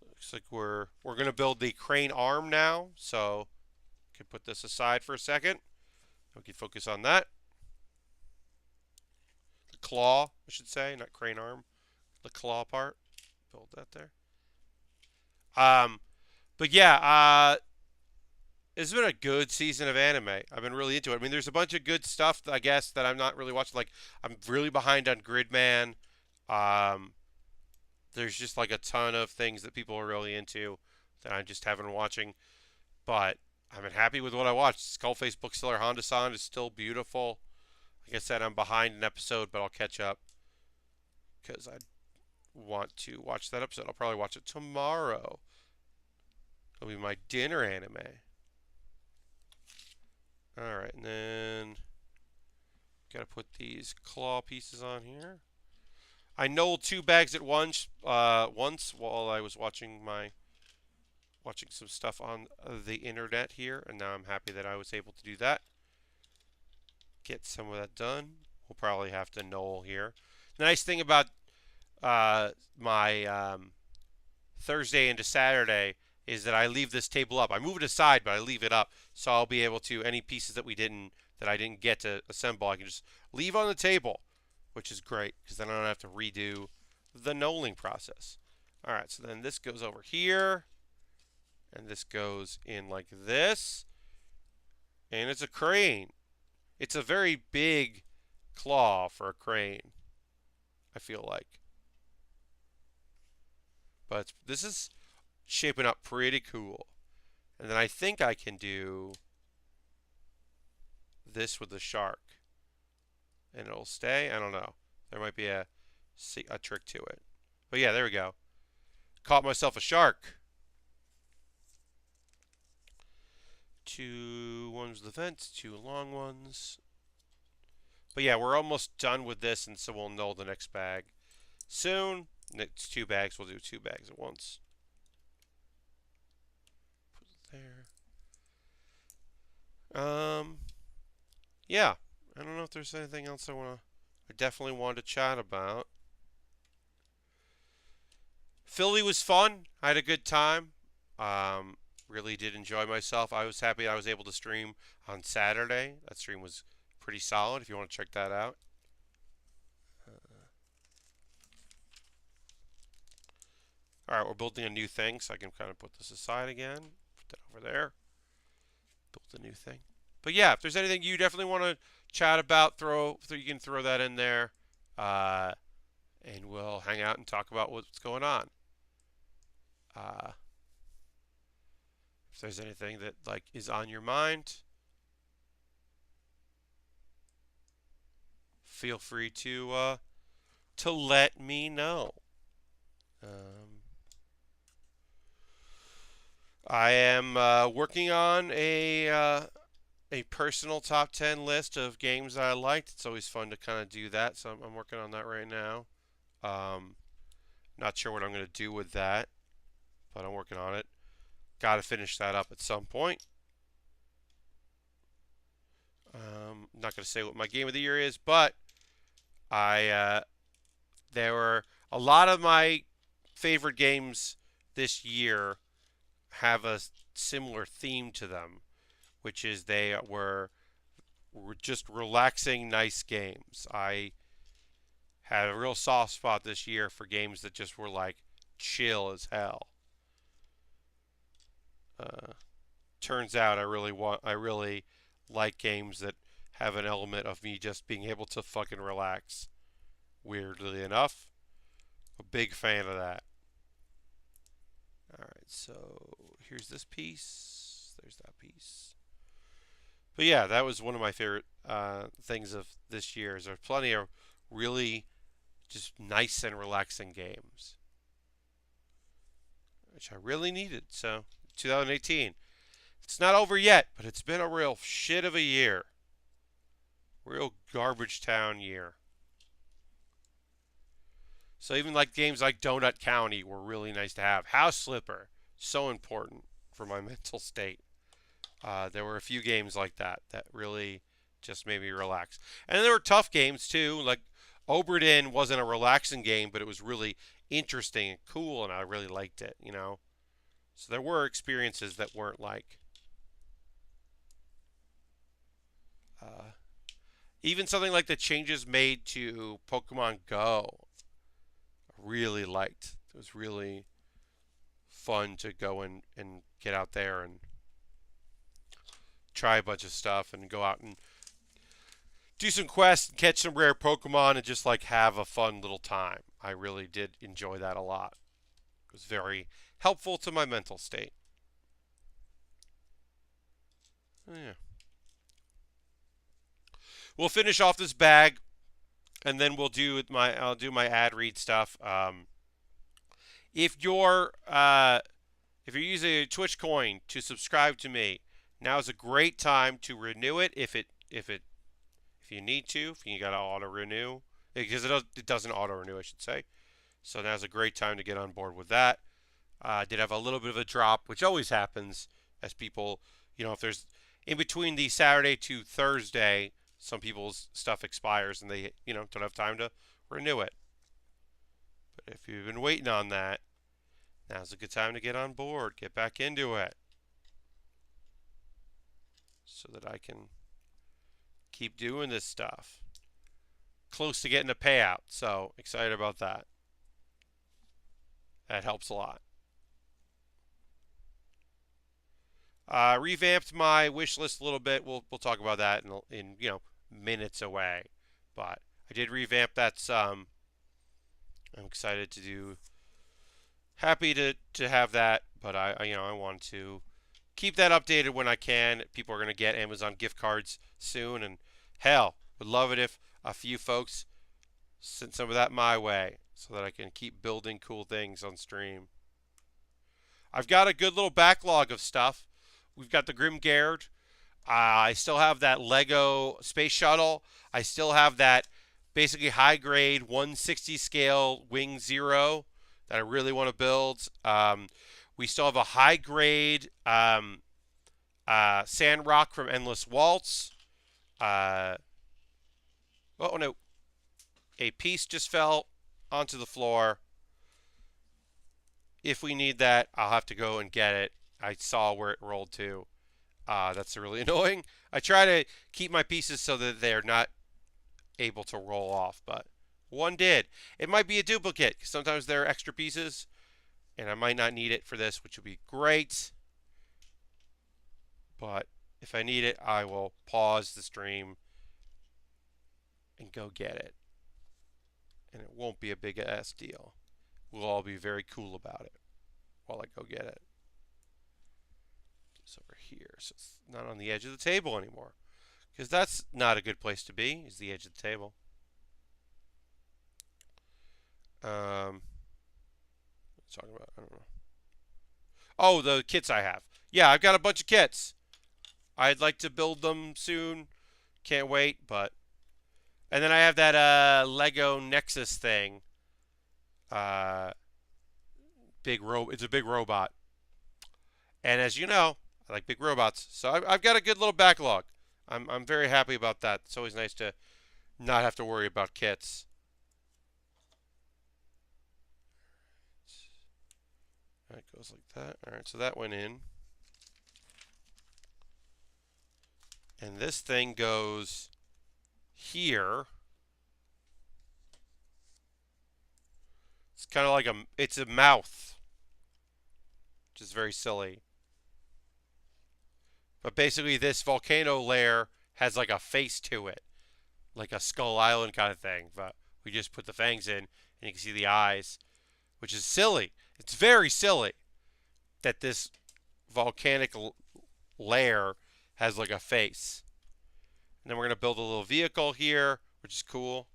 Looks like we're gonna build the crane arm now, so we can put this aside for a second. We can focus on that. The claw, I should say, not crane arm. The claw part. Build that there. But yeah, it's been a good season of anime. I've been really into it. I mean, there's a bunch of good stuff, I guess, that I'm not really watching. Like, I'm really behind on Gridman. There's just like a ton of things that people are really into that I just haven't been watching. But I've been happy with what I watched. Skullface Bookseller Honda-san is still beautiful. Like I said, I'm behind an episode, but I'll catch up because I want to watch that episode. I'll probably watch it tomorrow. It'll be my dinner anime. Alright, and then gotta put these claw pieces on here. I knolled 2 bags at once while I was watching some stuff on the internet here, and now I'm happy that I was able to do that. Get some of that done. We'll probably have to knoll here. The nice thing about my Thursday into Saturday is that I leave this table up. I move it aside, but I leave it up, so I'll be able to, any pieces that I didn't get to assemble, I can just leave on the table, which is great because then I don't have to redo the knolling process. All right, so then this goes over here, and this goes in like this, and it's a crane. It's a very big claw for a crane, I feel like. But this is shaping up pretty cool. And then I think I can do this with the shark. And it'll stay. I don't know. There might be a trick to it. But yeah, there we go. Caught myself a shark. 2 ones with the vents, 2 long ones. But yeah, we're almost done with this, and so we'll know the next bag soon. It's 2 bags. We'll do 2 bags at once. Put it there. Yeah. I don't know if there's anything else I definitely want to chat about. Philly was fun. I had a good time. Really did enjoy myself. I was happy I was able to stream on Saturday. That stream was pretty solid if you want to check that out. Alright, we're building a new thing, so I can kind of put this aside again. Put that over there. Build a new thing. But yeah, if there's anything you definitely want to chat about, you can throw that in there, uh, and we'll hang out and talk about what's going on. Uh, if there's anything that like is on your mind, feel free to let me know. Um, I am working on a personal top 10 list of games I liked. It's always fun to kind of do that, so I'm working on that right now. Um, Not sure what I'm going to do with that, but I'm working on it. Got to finish that up at some point. Not going to say what my game of the year is, but there were a lot of my favorite games this year have a similar theme to them, which is they were just relaxing, nice games. I had a real soft spot this year for games that just were like chill as hell. Turns out I really like games that have an element of me just being able to fucking relax. Weirdly enough, a big fan of that. All right, so here's this piece. There's that piece. But yeah, that was one of my favorite things of this year. Is there's plenty of really just nice and relaxing games, which I really needed. So 2018, it's not over yet, but it's been a real shit of a year. Real garbage town year. So even like games like Donut County were really nice to have. House Flipper, so important for my mental state. There were a few games like that that really just made me relax. And there were tough games too. Like Oberdin wasn't a relaxing game, but it was really interesting and cool, and I really liked it, you know. So there were experiences that weren't like even something like the changes made to Pokemon Go. I really liked. It was really fun to go and get out there and try a bunch of stuff and go out and do some quests and catch some rare Pokemon and just like have a fun little time. I really did enjoy that a lot. It was very helpful to my mental state. Yeah. We'll finish off this bag, and then I'll do my ad read stuff. If you're using a Twitch coin to subscribe to me, now is a great time to renew it. If you need to, if you got to auto renew, because it doesn't auto renew, I should say. So now's a great time to get on board with that. I did have a little bit of a drop, which always happens as people, if there's in between the Saturday to Thursday, some people's stuff expires and they, don't have time to renew it. But if you've been waiting on that, now's a good time to get on board, get back into it, so that I can keep doing this stuff. Close to getting a payout, so excited about that. That helps a lot. Revamped my wish list a little bit. We'll talk about that in minutes away, but I did revamp that some. I'm excited to do. Happy to have that, but I want to keep that updated when I can. People are going to get Amazon gift cards soon, and hell, would love it if a few folks sent some of that my way so that I can keep building cool things on stream. I've got a good little backlog of stuff. We've got the Grimgard. I still have that Lego space shuttle. I still have that basically high grade 160 scale Wing Zero that I really want to build. We still have a high grade Sandrock from Endless Waltz. Oh no. A piece just fell onto the floor. If we need that, I'll have to go and get it. I saw where it rolled to. That's really annoying. I try to keep my pieces so that they're not able to roll off, but one did. It might be a duplicate, because sometimes there are extra pieces, and I might not need it for this, which would be great. But If I need it, I will pause the stream and go get it. And it won't be a big ass deal. We'll all be very cool about it while I go get it. It's over here, so it's not on the edge of the table anymore. Because that's not a good place to be, is the edge of the table. Talking about, I don't know. Oh, the kits I have. Yeah, I've got a bunch of kits. I'd like to build them soon. Can't wait, but. And then I have that Lego Nexus thing. It's a big robot. And as you know, I like big robots. So I've got a good little backlog. I'm very happy about that. It's always nice to not have to worry about kits. That goes like that. Alright, so that went in. And this thing goes here. It's kind of like it's a mouth, which is very silly. But basically this volcano lair has like a face to it, like a Skull Island kind of thing. But we just put the fangs in, and you can see the eyes, which is silly. It's very silly that this volcanic lair has like a face. And then we're going to build a little vehicle here, which is cool.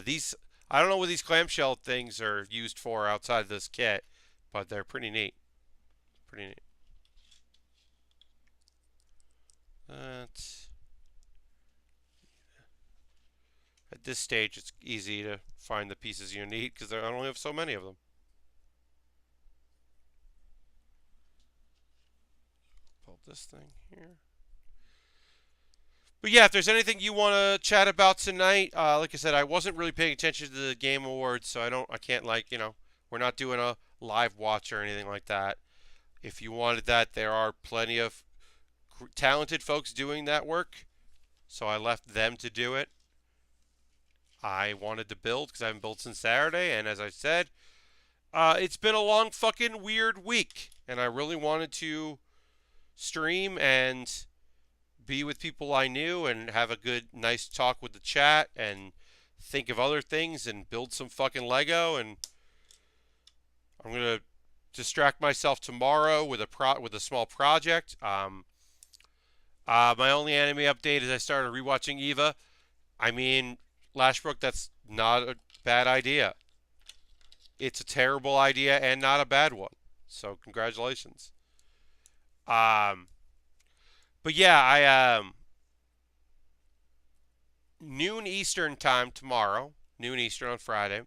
These, I don't know what these clamshell things are used for outside of this kit, but they're pretty neat. Pretty neat. At this stage, it's easy to find the pieces you need because I only have so many of them. Build this thing here. But yeah, if there's anything you want to chat about tonight, like I said, I wasn't really paying attention to the Game Awards, so I can't we're not doing a live watch or anything like that. If you wanted that, there are plenty of talented folks doing that work, so I left them to do it. I wanted to build because I haven't built since Saturday, and as I said, it's been a long fucking weird week, and I really wanted to stream and be with people I knew and have a good, nice talk with the chat and think of other things and build some fucking Lego. And I'm gonna distract myself tomorrow with a small project. My only anime update is I started rewatching Eva. I mean, Lashbrook, that's not a bad idea. It's a terrible idea and not a bad one. So congratulations. But yeah, I noon Eastern time tomorrow, noon Eastern on Friday.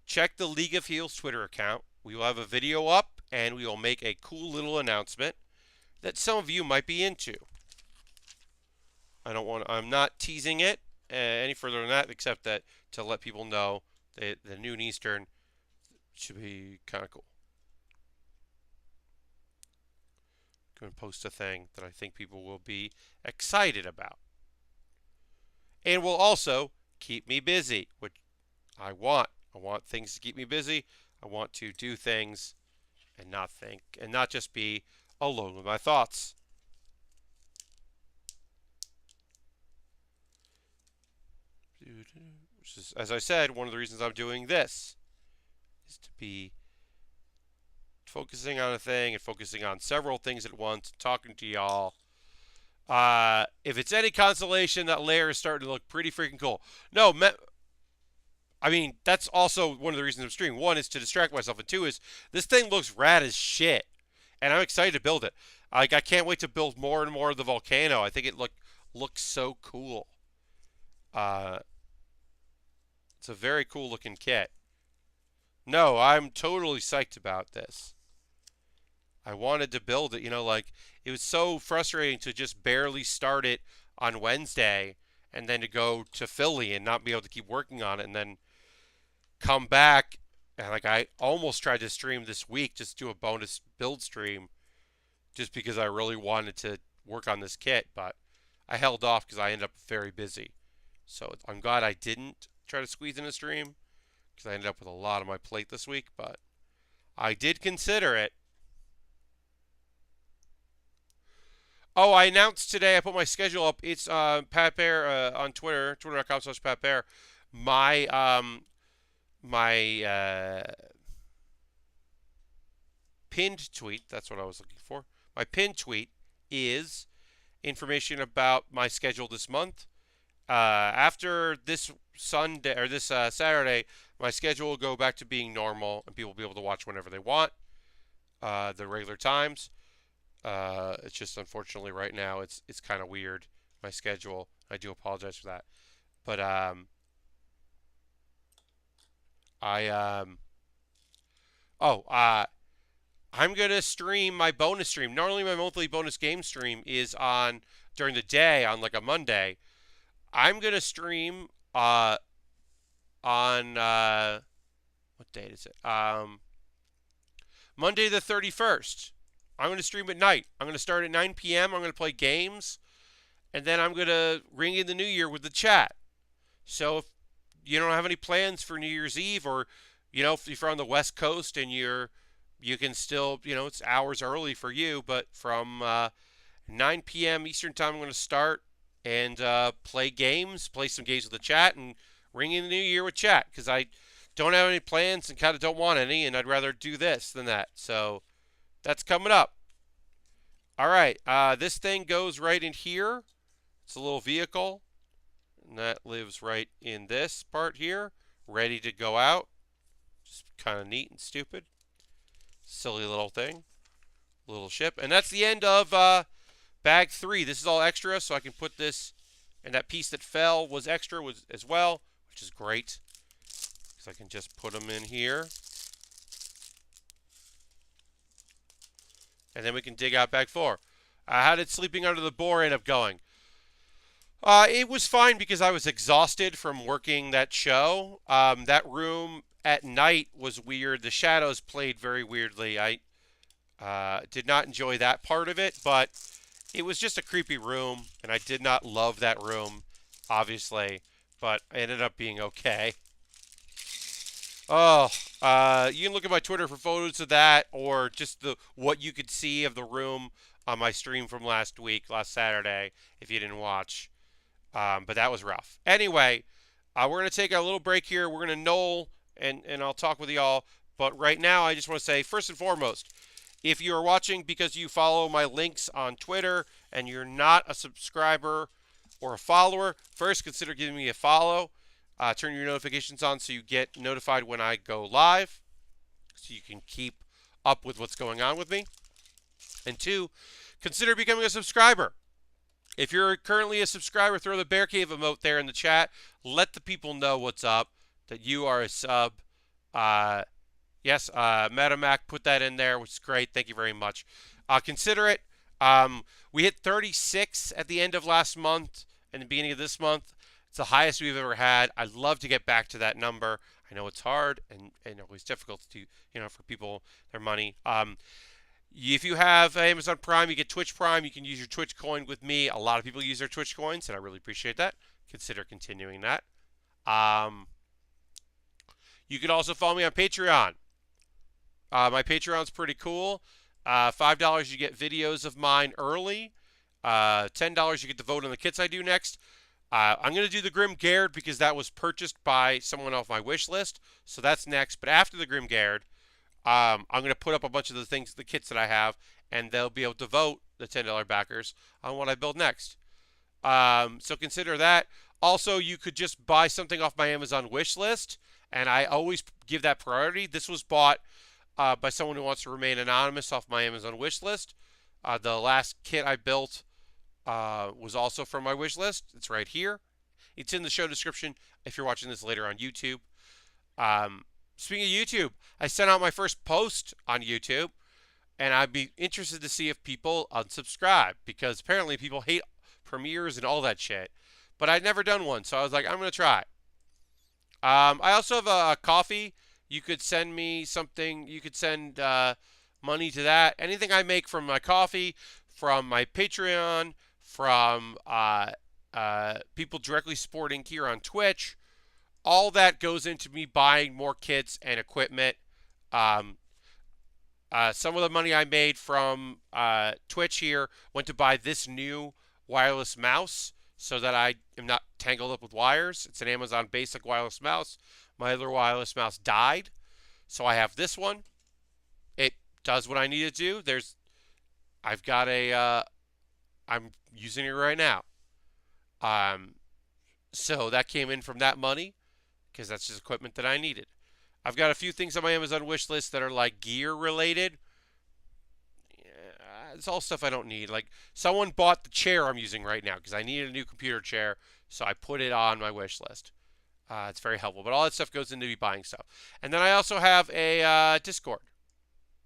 Check the League of Heels Twitter account. We will have a video up and we will make a cool little announcement that some of you might be into. I'm not teasing it any further than that, except that to let people know that the noon Eastern should be kind of cool. I'm going to post a thing that I think people will be excited about. And will also keep me busy, which I want. I want things to keep me busy. I want to do things and not think, and not just be alone with my thoughts. Which is, as I said, one of the reasons I'm doing this is to be focusing on a thing and focusing on several things at once, talking to y'all. If it's any consolation, that layer is starting to look pretty freaking cool. No, I mean, that's also one of the reasons I'm streaming. One is to distract myself, and two is this thing looks rad as shit, and I'm excited to build it. I can't wait to build more and more of the volcano. I think it looks so cool. It's a very cool looking kit. No, I'm totally psyched about this. I wanted to build it, it was so frustrating to just barely start it on Wednesday and then to go to Philly and not be able to keep working on it and then come back and I almost tried to stream this week, just do a bonus build stream just because I really wanted to work on this kit, but I held off because I ended up very busy. So I'm glad I didn't try to squeeze in a stream because I ended up with a lot on my plate this week, but I did consider it. Oh, I announced today. I put my schedule up. It's Pat Bear on Twitter, twitter.com/Pat Bear. My my pinned tweet. That's what I was looking for. My pinned tweet is information about my schedule this month. After this Sunday or this Saturday, my schedule will go back to being normal, and people will be able to watch whenever they want, the regular times. It's just unfortunately right now it's kind of weird, my schedule. I do apologize for that, but I oh I'm gonna stream my bonus stream. Normally my monthly bonus game stream is on during the day on like a Monday. I'm gonna stream on what date is it? Monday the 31st. I'm gonna stream at night. I'm gonna start at 9 p.m. I'm gonna play games, and then I'm gonna ring in the new year with the chat. So if you don't have any plans for New Year's Eve, or if you're on the West Coast and you can still, it's hours early for you, but from 9 p.m. Eastern time, I'm going to start and play games, play some games with the chat, and ring in the new year with chat, because I don't have any plans and kind of don't want any, and I'd rather do this than that. So that's coming up. All right, this thing goes right in here. It's a little vehicle, and that lives right in this part here, ready to go out. Just kind of neat and stupid. Silly little thing. Little ship. And that's the end of bag 3. This is all extra, so I can put this, and that piece that fell was extra as well, which is great, because I can just put them in here. And then we can dig out bag 4. How did sleeping under the boar end up going? It was fine because I was exhausted from working that show. That room at night was weird. The shadows played very weirdly. I did not enjoy that part of it, but it was just a creepy room, and I did not love that room, obviously, but it ended up being okay. Oh, you can look at my Twitter for photos of that, or just what you could see of the room on my stream from last Saturday, if you didn't watch. But that was rough. Anyway, we're going to take a little break here. We're going to Knoll, and I'll talk with y'all. But right now, I just want to say, first and foremost, if you are watching because you follow my links on Twitter and you're not a subscriber or a follower, first consider giving me a follow. Turn your notifications on so you get notified when I go live, so you can keep up with what's going on with me. And 2, consider becoming a subscriber. If you're currently a subscriber, throw the Bear Cave emote there in the chat. Let the people know what's up, that you are a sub. Yes, MetaMac put that in there, which is great. Thank you very much. Consider it. We hit 36 at the end of last month and the beginning of this month. It's the highest we've ever had. I'd love to get back to that number. I know it's hard and always difficult to do, for people, their money. If you have Amazon Prime, you get Twitch Prime. You can use your Twitch coin with me. A lot of people use their Twitch coins, and I really appreciate that. Consider continuing that. You can also follow me on Patreon. My Patreon's pretty cool. $5 you get videos of mine early. $10 you get to vote on the kits I do next. I'm going to do the Grim Gaird because that was purchased by someone off my wish list. So that's next. But after the Grim Gaird, I'm going to put up a bunch of the kits that I have, and they'll be able to vote, the $10 backers, on what I build next. So consider that. Also, you could just buy something off my Amazon wish list, and I always give that priority. This was bought by someone who wants to remain anonymous off my Amazon wish list. The last kit I built was also from my wish list. It's right here. It's in the show description if you're watching this later on YouTube. Speaking of YouTube, I sent out my first post on YouTube, and I'd be interested to see if people unsubscribe, because apparently people hate premieres and all that shit. But I'd never done one, so I was like, I'm going to try. I also have a coffee. You could send me something. You could send money to that. Anything I make from my coffee, from my Patreon, from people directly supporting here on Twitch, all that goes into me buying more kits and equipment. Some of the money I made from Twitch here went to buy this new wireless mouse so that I am not tangled up with wires. It's an Amazon basic wireless mouse. My other wireless mouse died, so I have this one. It does what I need to do. I've got I'm using it right now. So that came in from that money because that's just equipment that I needed. I've got a few things on my Amazon wish list that are like gear related. It's all stuff I don't need. Like someone bought the chair I'm using right now because I needed a new computer chair, so I put it on my wish list. It's very helpful, but all that stuff goes into me buying stuff. And then I also have a Discord.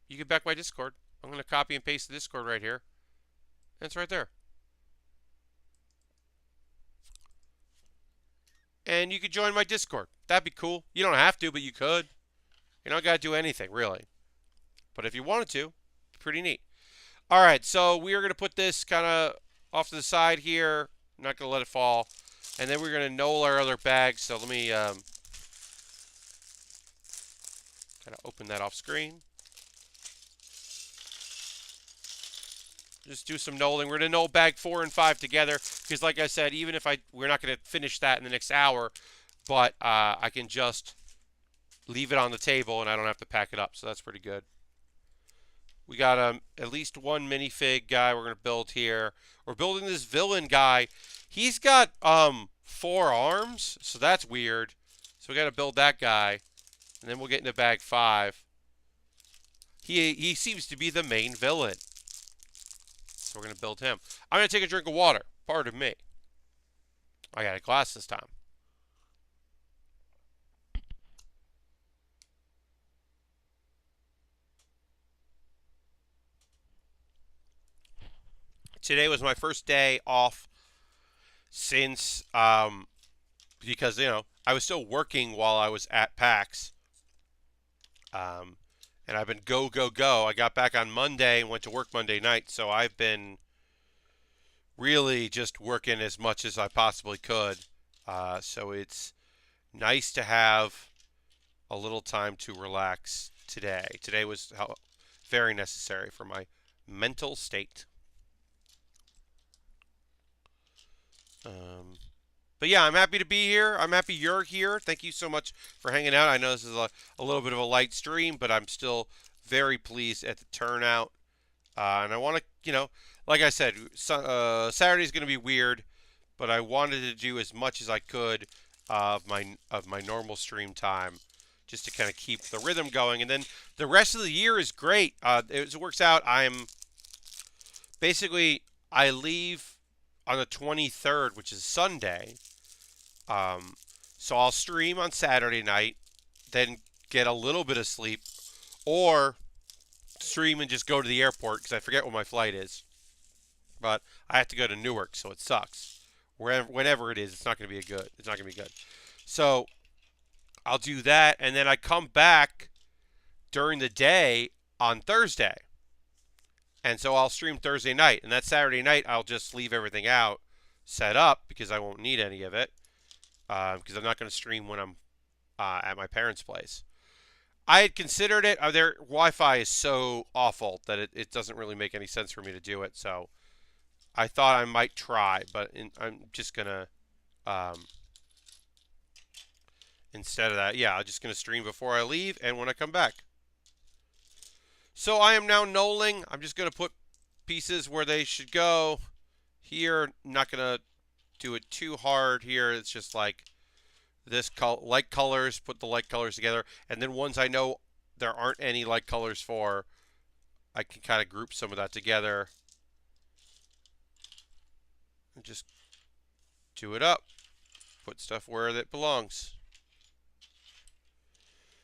You can back my Discord. I'm going to copy and paste the Discord right here. And it's right there. And you could join my Discord. That'd be cool. You don't have to, but you could. You don't got to do anything, really. But if you wanted to, pretty neat. All right, so we are going to put this kind of off to the side here. I'm not going to let it fall. And then we're going to knoll our other bags. So let me kind of open that off screen. Just do some knolling. We're going to knoll bag 4 and 5 together because, like I said, even if we're not going to finish that in the next hour, but I can just leave it on the table and I don't have to pack it up. So that's pretty good. We got at least one minifig guy we're going to build here. We're building this villain guy. He's got 4 arms, so that's weird. So we got to build that guy, and then we'll get into bag 5. He seems to be the main villain. So we're going to build him. I'm going to take a drink of water. Pardon me. I got a glass this time. Today was my first day off since, because, I was still working while I was at PAX. And I've been go, go, go. I got back on Monday and went to work Monday night. So I've been really just working as much as I possibly could. So it's nice to have a little time to relax today. Today was very necessary for my mental state. But yeah, I'm happy to be here. I'm happy you're here. Thank you so much for hanging out. I know this is a little bit of a light stream, but I'm still very pleased at the turnout. And I want to, like I said, Saturday's going to be weird, but I wanted to do as much as I could of my normal stream time, just to kind of keep the rhythm going. And then the rest of the year is great. It works out. I leave on the 23rd, which is Sunday. So I'll stream on Saturday night, then get a little bit of sleep, or stream and just go to the airport because I forget what my flight is. But I have to go to Newark, so it sucks. Whenever it is, it's not going to be good. It's not going to be good. So I'll do that, and then I come back during the day on Thursday. And so I'll stream Thursday night, and that Saturday night I'll just leave everything out set up because I won't need any of it because I'm not going to stream when I'm at my parents' place. I had considered it. Their Wi-Fi is so awful that it doesn't really make any sense for me to do it. So I thought I might try, but I'm just going to, instead of that, yeah, I'm just going to stream before I leave and when I come back. So I am now knolling. I'm just going to put pieces where they should go. Here, I'm not going to do it too hard here. It's just like this light colors, put the light colors together. And then ones I know there aren't any light colors for, I can kind of group some of that together. And just do it up. Put stuff where it belongs.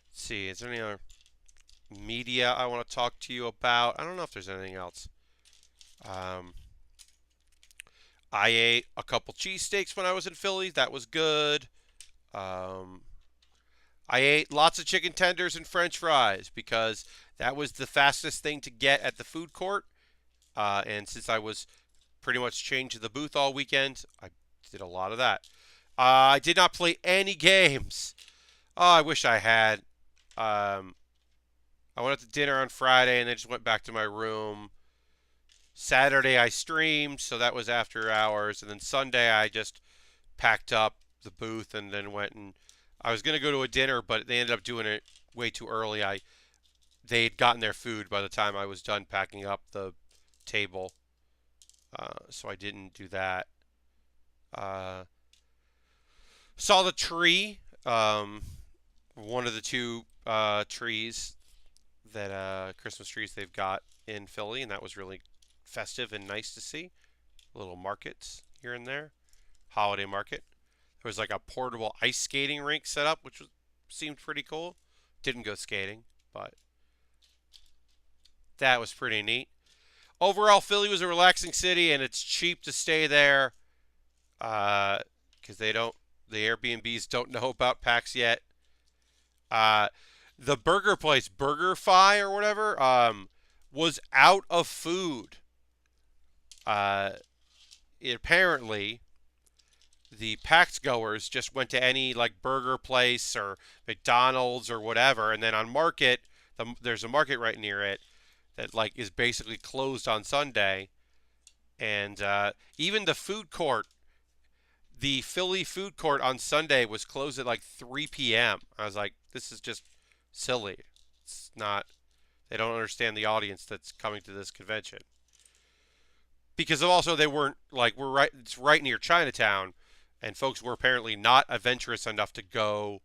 Let's see, is there any other media I want to talk to you about? I don't know if there's anything else. I ate a couple cheesesteaks when I was in Philly. That was good. I ate lots of chicken tenders and french fries because that was the fastest thing to get at the food court. And since I was pretty much chained to the booth all weekend, I did a lot of that. I did not play any games. Oh, I wish I had. I went out to dinner on Friday and then just went back to my room. Saturday I streamed, so that was after hours, and then Sunday I just packed up the booth and then went and I was gonna go to a dinner, but they ended up doing it way too early. They had gotten their food by the time I was done packing up the table, so I didn't do that. Uh, saw the tree, one of the two trees that Christmas trees they've got in Philly, and that was really festive and nice to see. Little markets here and there, holiday market. There was like a portable ice skating rink set up, which seemed pretty cool. Didn't go skating, but that was pretty neat. Overall, Philly was a relaxing city, and it's cheap to stay there because the Airbnbs don't know about PAX yet. Uh, the burger place, BurgerFi or whatever, was out of food. Uh, apparently, the PAX goers just went to any like burger place or McDonald's or whatever, and then on Market, there's a market right near it that like is basically closed on Sunday, and even the food court, the Philly food court on Sunday was closed at like 3 p.m. I was like, this is just silly. It's not. They don't understand the audience that's coming to this convention because of also they weren't like we're right. It's right near Chinatown, and folks were apparently not adventurous enough to go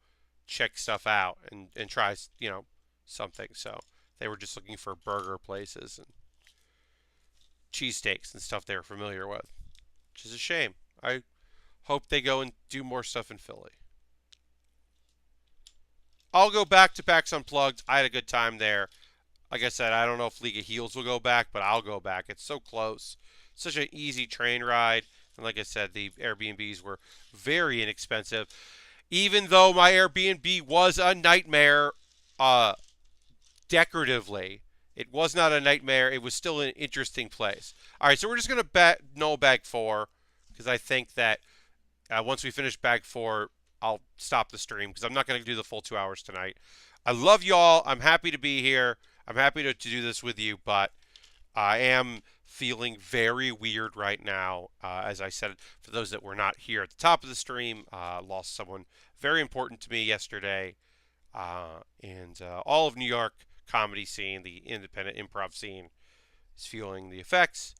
check stuff out and try something. So they were just looking for burger places and cheesesteaks and stuff they were familiar with, which is a shame. I hope they go and do more stuff in Philly. I'll go back to PAX Unplugged. I had a good time there. Like I said, I don't know if League of Heels will go back, but I'll go back. It's so close. Such an easy train ride. And like I said, the Airbnbs were very inexpensive. Even though my Airbnb was a nightmare decoratively, it was not a nightmare. It was still an interesting place. All right, so we're just going to no bag 4 because I think that once we finish bag 4, I'll stop the stream because I'm not going to do the full 2 hours tonight. I love y'all. I'm happy to be here. I'm happy to do this with you, but I am feeling very weird right now. As I said, for those that were not here at the top of the stream, lost someone very important to me yesterday. And all of New York comedy scene, the independent improv scene, is feeling the effects.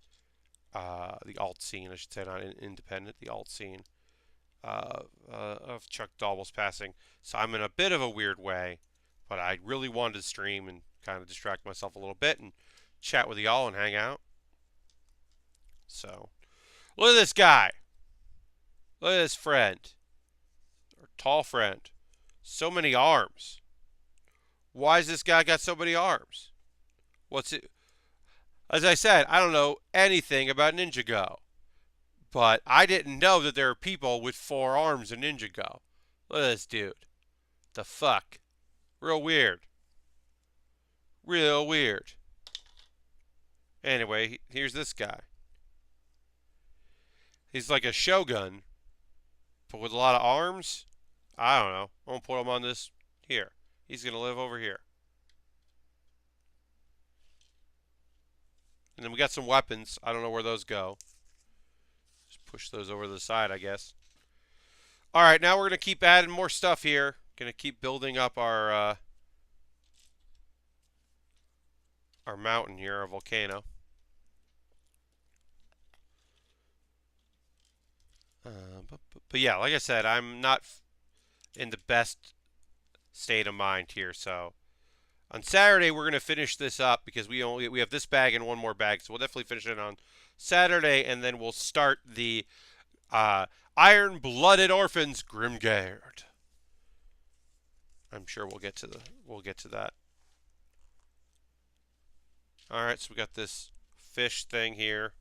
The alt scene, I should say, not independent, the alt scene of Chuck Daubel's passing. So I'm in a bit of a weird way, but I really wanted to stream and kind of distract myself a little bit and chat with y'all and hang out. So, look at this guy. Look at this friend. Our tall friend. So many arms. Why has this guy got so many arms? What's it? As I said, I don't know anything about Ninjago. But I didn't know that there are people with 4 arms in Ninjago. Look at this dude. The fuck? Real weird. Real weird. Anyway, here's this guy. He's like a shogun, but with a lot of arms. I don't know. I'm going to put him on this here. He's going to live over here. And then we got some weapons. I don't know where those go. Just push those over to the side, I guess. All right, now we're going to keep adding more stuff here. Going to keep building up our mountain here, our volcano. But yeah, like I said, I'm not in the best state of mind here. So on Saturday we're gonna finish this up because we have this bag and one more bag, so we'll definitely finish it on Saturday, and then we'll start the Iron-Blooded Orphans Grimgard. I'm sure we'll get to that. All right, so we got this fish thing here.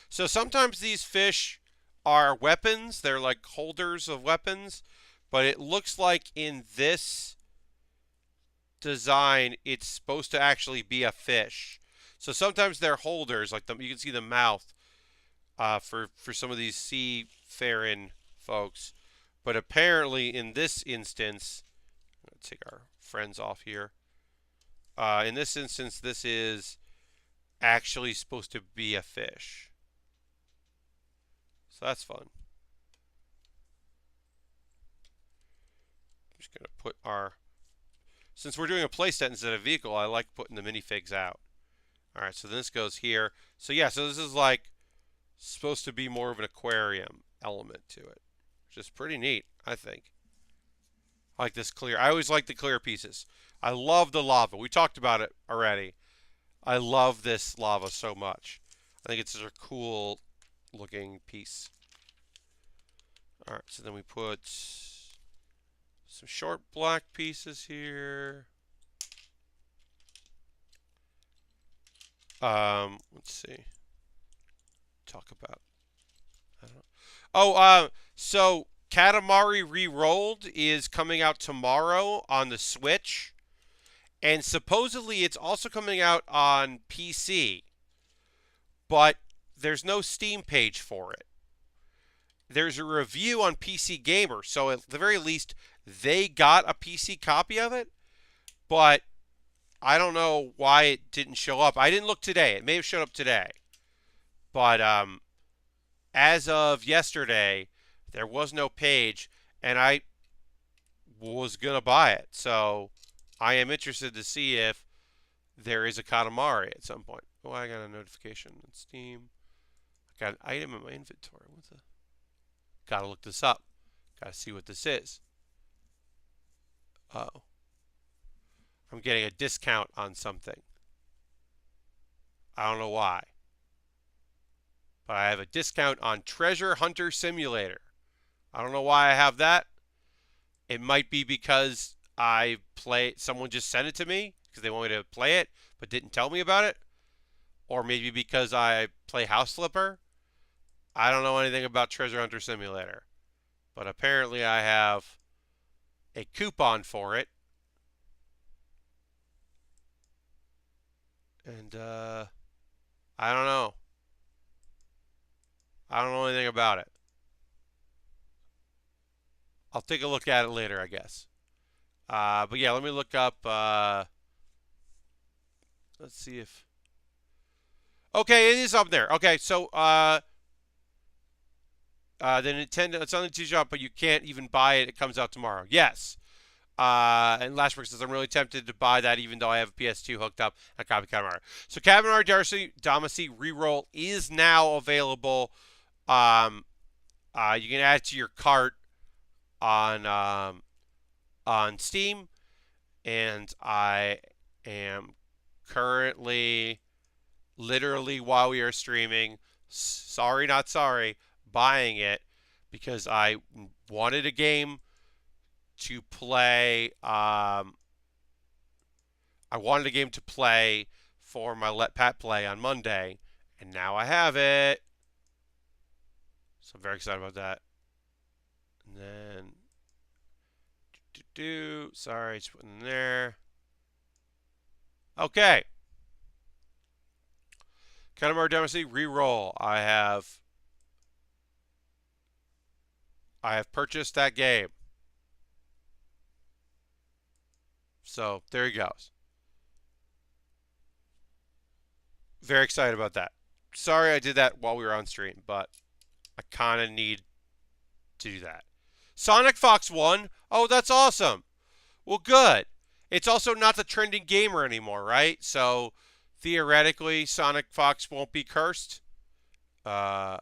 So sometimes these fish are weapons. They're like holders of weapons, but it looks like in this design it's supposed to actually be a fish. So sometimes they're holders, like you can see the mouth for some of these seafaring folks. But apparently in this instance, let's take our friends off here. In this instance, this is actually supposed to be a fish. So that's fun. I'm just going to put our... Since we're doing a playset instead of vehicle, I like putting the minifigs out. All right, so this goes here. So yeah, so this is like supposed to be more of an aquarium element to it, which is pretty neat, I think. I like this clear. I always like the clear pieces. I love the lava. We talked about it already. I love this lava so much. I think it's such a cool looking piece. All right, so then we put some short black pieces here. Let's see. Talk about. I don't know. Oh, so Katamari Rerolled is coming out tomorrow on the Switch, and supposedly it's also coming out on PC, but there's no Steam page for it. There's a review on PC Gamer, so at the very least, they got a PC copy of it, but I don't know why it didn't show up. I didn't look today. It may have showed up today. But as of yesterday, there was no page, and I was going to buy it. So I am interested to see if there is a Katamari at some point. Oh, I got a notification on Steam. I got an item in my inventory. What's the... Gotta look this up. Gotta see what this is. Oh. I'm getting a discount on something. I don't know why. But I have a discount on Treasure Hunter Simulator. I don't know why I have that. It might be because someone just sent it to me because they want me to play it but didn't tell me about it. Or maybe because I play House Flipper. I don't know anything about Treasure Hunter Simulator. But apparently I have a coupon for it. And I don't know. I don't know anything about it. I'll take a look at it later, I guess. But yeah, let me look up. Let's see if. Okay, it is up there. Okay, so the Nintendo, it's on the T-Shop, but you can't even buy it. It comes out tomorrow. Yes. And Lashbrook says, I'm really tempted to buy that even though I have a PS2 hooked up and copy Katamari. So Katamari Damacy Reroll is now available. You can add it to your cart on Steam. And I am currently, literally while we are streaming, sorry not sorry, buying it because I wanted a game to play. I wanted a game to play for my Let Pat Play on Monday, and now I have it. So I'm very excited about that. And then, sorry, just putting in there. Okay. Katamari Damacy Reroll. I have purchased that game. So there he goes. Very excited about that. Sorry I did that while we were on stream, but I kind of need to do that. Sonic Fox 1. Oh, that's awesome. Well, good. It's also not the trending gamer anymore, right? So theoretically, Sonic Fox won't be cursed. So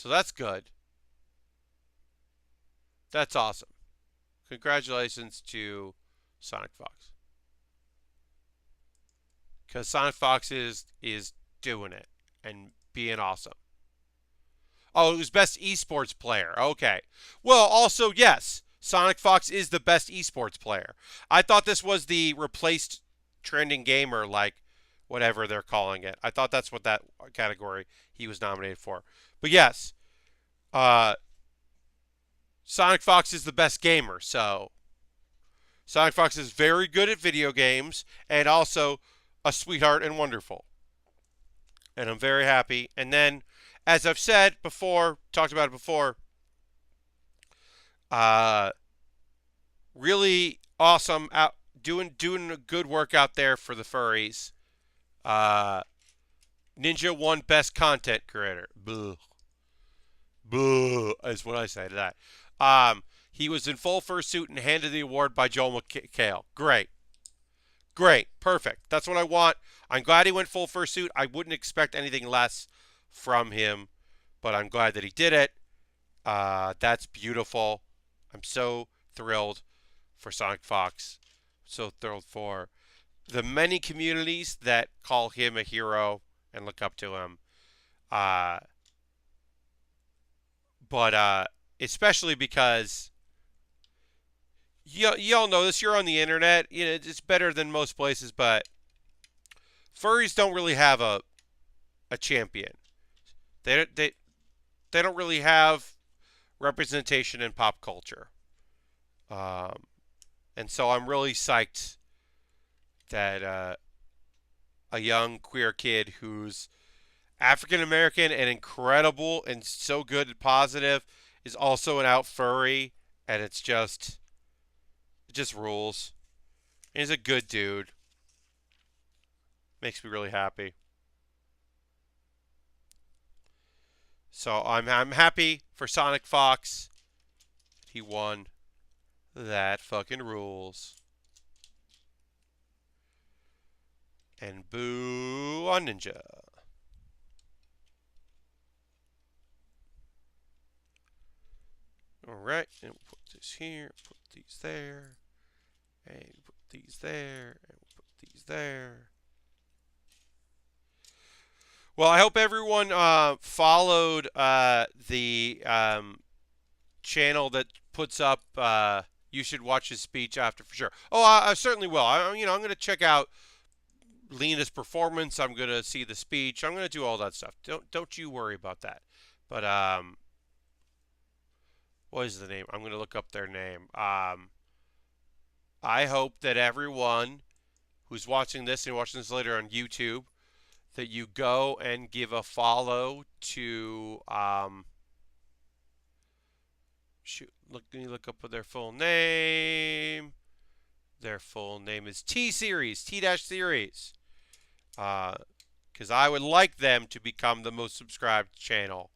that's good. That's awesome. Congratulations to Sonic Fox. Because Sonic Fox is doing it and being awesome. Oh, it was best esports player. Okay. Well, also, yes, Sonic Fox is the best esports player. I thought this was the replaced trending gamer, like whatever they're calling it. I thought that's what that category he was nominated for. But yes, Sonic Fox is the best gamer, so Sonic Fox is very good at video games and also a sweetheart and wonderful. And I'm very happy. And then, as I've said before, talked about it before, Really awesome out doing a good work out there for the furries. Uh, Ninja won best content creator. Boo. Boo is what I say to that. He was in full fursuit and handed the award by Joel McHale. Great. Great. Perfect. That's what I want. I'm glad he went full fursuit. I wouldn't expect anything less from him, but I'm glad that he did it. That's beautiful. I'm so thrilled for Sonic Fox. So thrilled for the many communities that call him a hero and look up to him. Uh, but especially because you all know this. You're on the internet. You know, it's better than most places, but furries don't really have a champion. They don't really have representation in pop culture. Um, and so I'm really psyched that a young queer kid who's African American and incredible and so good and positive is also an out furry, and it just rules. And he's a good dude. Makes me really happy. So I'm happy for Sonic Fox. He won. That fucking rules. And boo on Ninja. Alright, and we'll put this here, put these there, and put these there, and we'll put these there. Well, I hope everyone followed the channel that puts up you should watch his speech after for sure. Oh, I certainly will. I'm going to check out Lena's performance. I'm going to see the speech. I'm going to do all that stuff. Don't you worry about that. But what is the name? I'm going to look up their name. I hope that everyone who's watching this and watching this later on YouTube, that you go and give a follow to let me look up their full name. Their full name is T-Series, T-Series. Because I would like them to become the most subscribed channel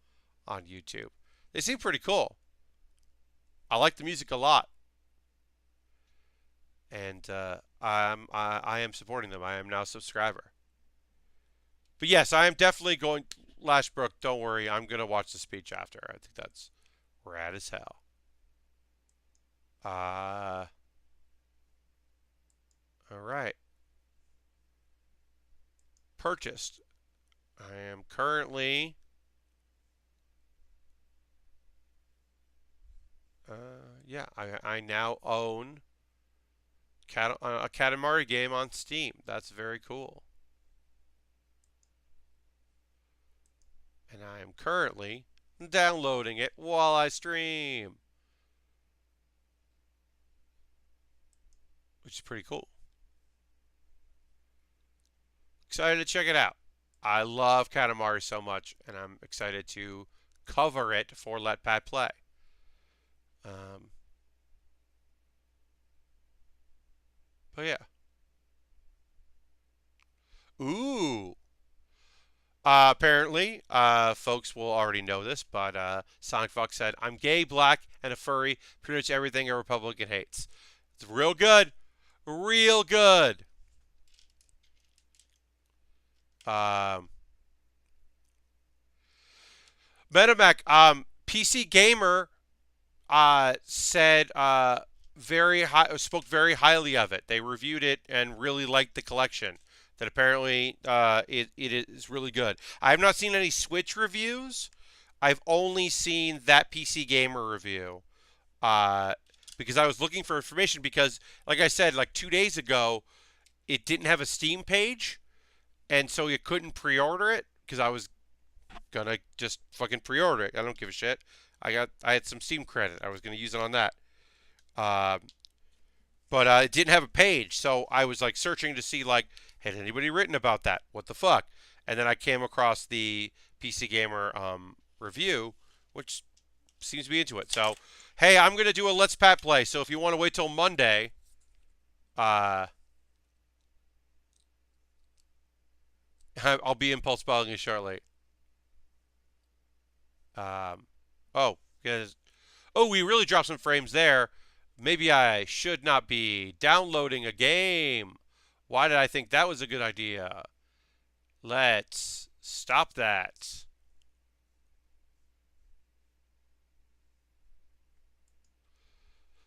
on YouTube. They seem pretty cool. I like the music a lot. And I am supporting them. I am now a subscriber. But yes, I am definitely going. Lashbrook, don't worry. I'm going to watch the speech after. I think that's rad as hell. All right. Purchased. I am currently. Yeah, I now own a Katamari game on Steam. That's very cool. And I am currently downloading it while I stream, which is pretty cool. Excited to check it out. I love Katamari so much, and I'm excited to cover it for Let Pat Play. But yeah. Ooh. Apparently, folks will already know this, but Sonic Fox said, "I'm gay, black, and a furry. Pretty much everything a Republican hates." It's real good. Real good. Metamac, PC Gamer said spoke very highly of it. They reviewed it and really liked the collection. That apparently it is really good. I have not seen any Switch reviews. I've only seen that PC Gamer review because I was looking for information because, like I said, like 2 days ago, it didn't have a Steam page, and so you couldn't pre-order it because I was gonna just fucking pre-order it. I don't give a shit. I had some Steam credit. I was gonna use it on that. But it didn't have a page, so I was like searching to see like, had anybody written about that? What the fuck? And then I came across the PC Gamer review, which seems to be into it. So Hey, I'm gonna do a Let's Pat play. So if you want to wait till Monday, uh, I'll be impulse buying you shortly. Um, oh, because oh, we really dropped some frames there. Maybe I should not be downloading a game. Why did I think that was a good idea? Let's stop that.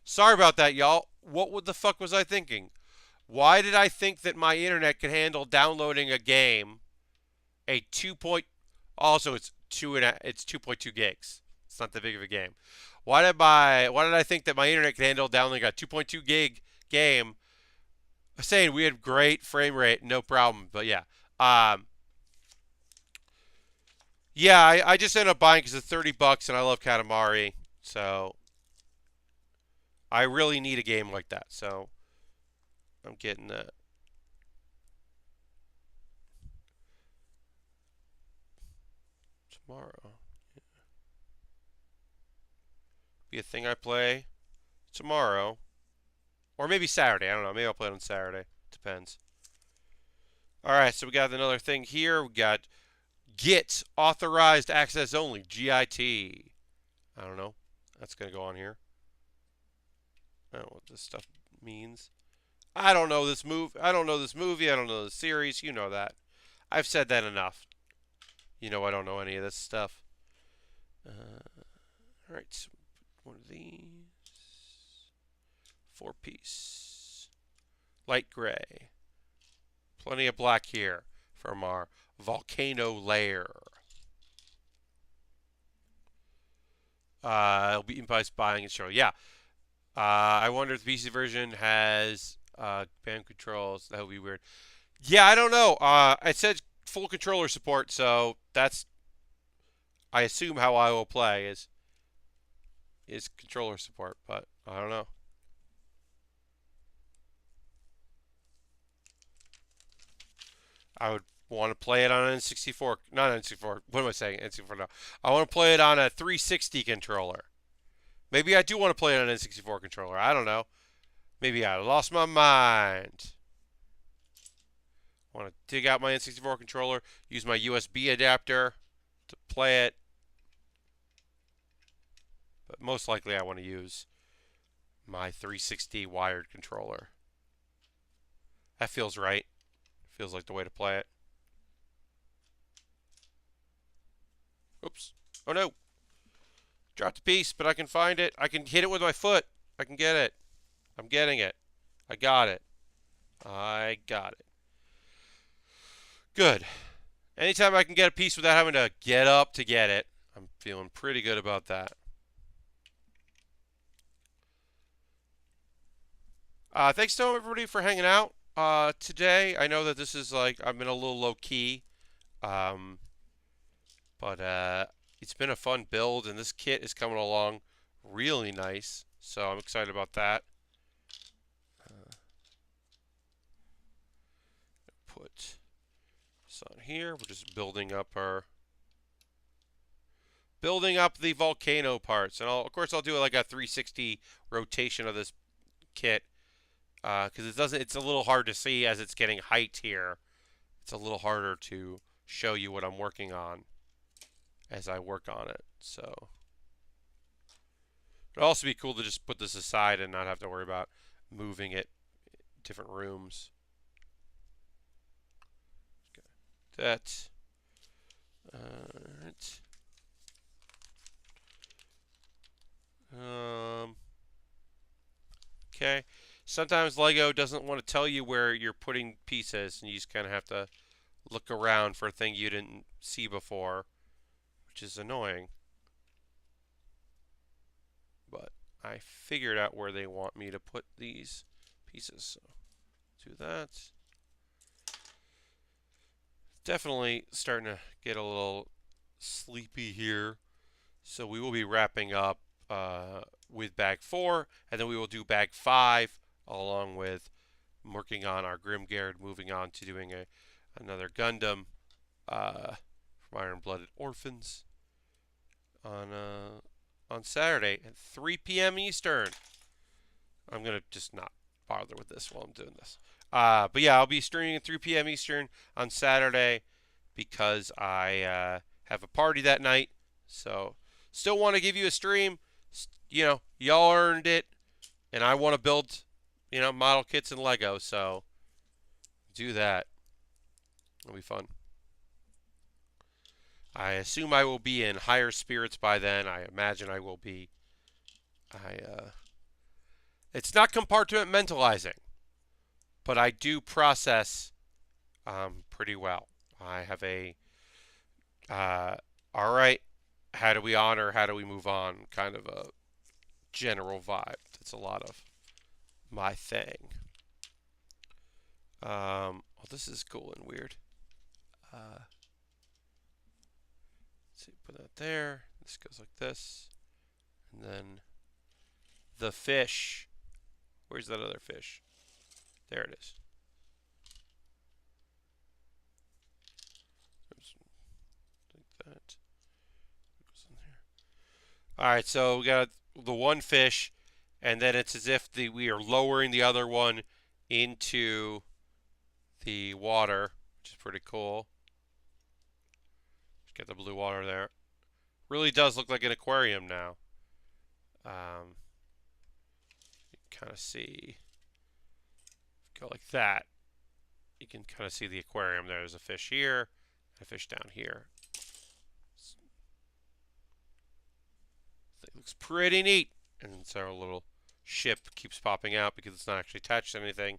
Sorry about that, y'all. What the fuck was I thinking? Why did I think that my internet could handle downloading a game? A 2 point. Also, it's 2.2 gigs. It's not that big of a game. Why did I think that my internet could handle downloading a 2.2 gig game? Saying we had great frame rate, no problem. But yeah, um, yeah, I just ended up buying because it's $30 and I love Katamari, so I really need a game like that. So I'm getting that tomorrow. Be a thing I play tomorrow, or maybe Saturday. I don't know. Maybe I'll play it on Saturday. Depends. All right, so we got another thing here. We got Git authorized access only GIT. I don't know. That's gonna go on here. I don't know what this stuff means. I don't know this move. I don't know this movie. I don't know the series. You know that. I've said that enough. You know I don't know any of this stuff. All right, so one of these. 4-piece. Light gray. Plenty of black here from our volcano lair. It'll be eaten by spying and show. Yeah. I wonder if the PC version has band controls. That would be weird. Yeah, I don't know. It said full controller support, so that's I assume how I will play is controller support, but I don't know. I would want to play it on an N64, not an N64. What am I saying? N64 no. I want to play it on a 360 controller. Maybe I do want to play it on an N64 controller. I don't know. Maybe I lost my mind. I want to dig out my N64 controller, use my USB adapter to play it. But most likely I want to use my 360 wired controller. That feels right. Feels like the way to play it. Oops. Oh no. Dropped a piece, but I can find it. I can hit it with my foot. I can get it. I'm getting it. I got it. I got it. Good. Anytime I can get a piece without having to get up to get it, I'm feeling pretty good about that. Thanks to everybody for hanging out today. I know that this is like, I've been a little low key, um, but it's been a fun build, and this kit is coming along really nice. So I'm excited about that. Put this on here. We're just building up the volcano parts, and of course I'll do like a 360 rotation of this kit because it doesn't. It's a little hard to see as it's getting height here. It's a little harder to show you what I'm working on as I work on it. So it'd also be cool to just put this aside and not have to worry about moving it different rooms. Okay. That. Alright. Okay. Sometimes Lego doesn't want to tell you where you're putting pieces, and you just kind of have to look around for a thing you didn't see before, which is annoying. But I figured out where they want me to put these pieces, so do that. Definitely starting to get a little sleepy here, so we will be wrapping up with bag 4, and then we will do bag 5 along with working on our Grimgard, moving on to doing another Gundam from Iron Blooded Orphans on on Saturday at 3 p.m. Eastern. I'm going to just not bother with this while I'm doing this. But yeah, I'll be streaming at 3 p.m. Eastern on Saturday because I have a party that night. So still want to give you a stream. You know, y'all earned it. And I want to build, you know, model kits and Lego. So do that. It'll be fun. I assume I will be in higher spirits by then. I imagine I will be. It's not compartmentalizing, but I do process pretty well. I have a, all right, how do we honor, how do we move on, kind of a general vibe. That's a lot of my thing. Oh, this is cool and weird. Let's see, put that there. This goes like this. And then the fish. Where's that other fish? There it is. Oops. Like that. Goes in there. All right, so we got the one fish, and then it's as if we are lowering the other one into the water, which is pretty cool. Get the blue water there. Really does look like an aquarium now. You can kind of see. Go like that. You can kind of see the aquarium. There's a fish here, a fish down here. It looks pretty neat. And so a little ship keeps popping out because it's not actually attached to anything.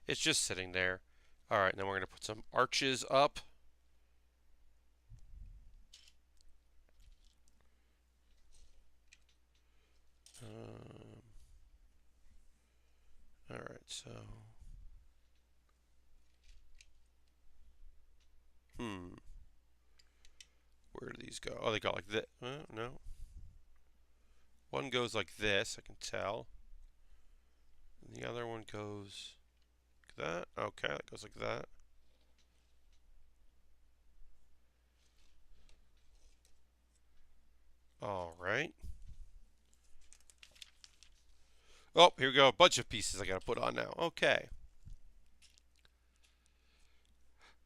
It's just sitting there. All right, then we're going to put some arches up. All right, so where do these go? Oh, they go like this. No. One goes like this, I can tell. And the other one goes like that. Okay, that goes like that. All right. Oh, here we go. A bunch of pieces I got to put on now. Okay.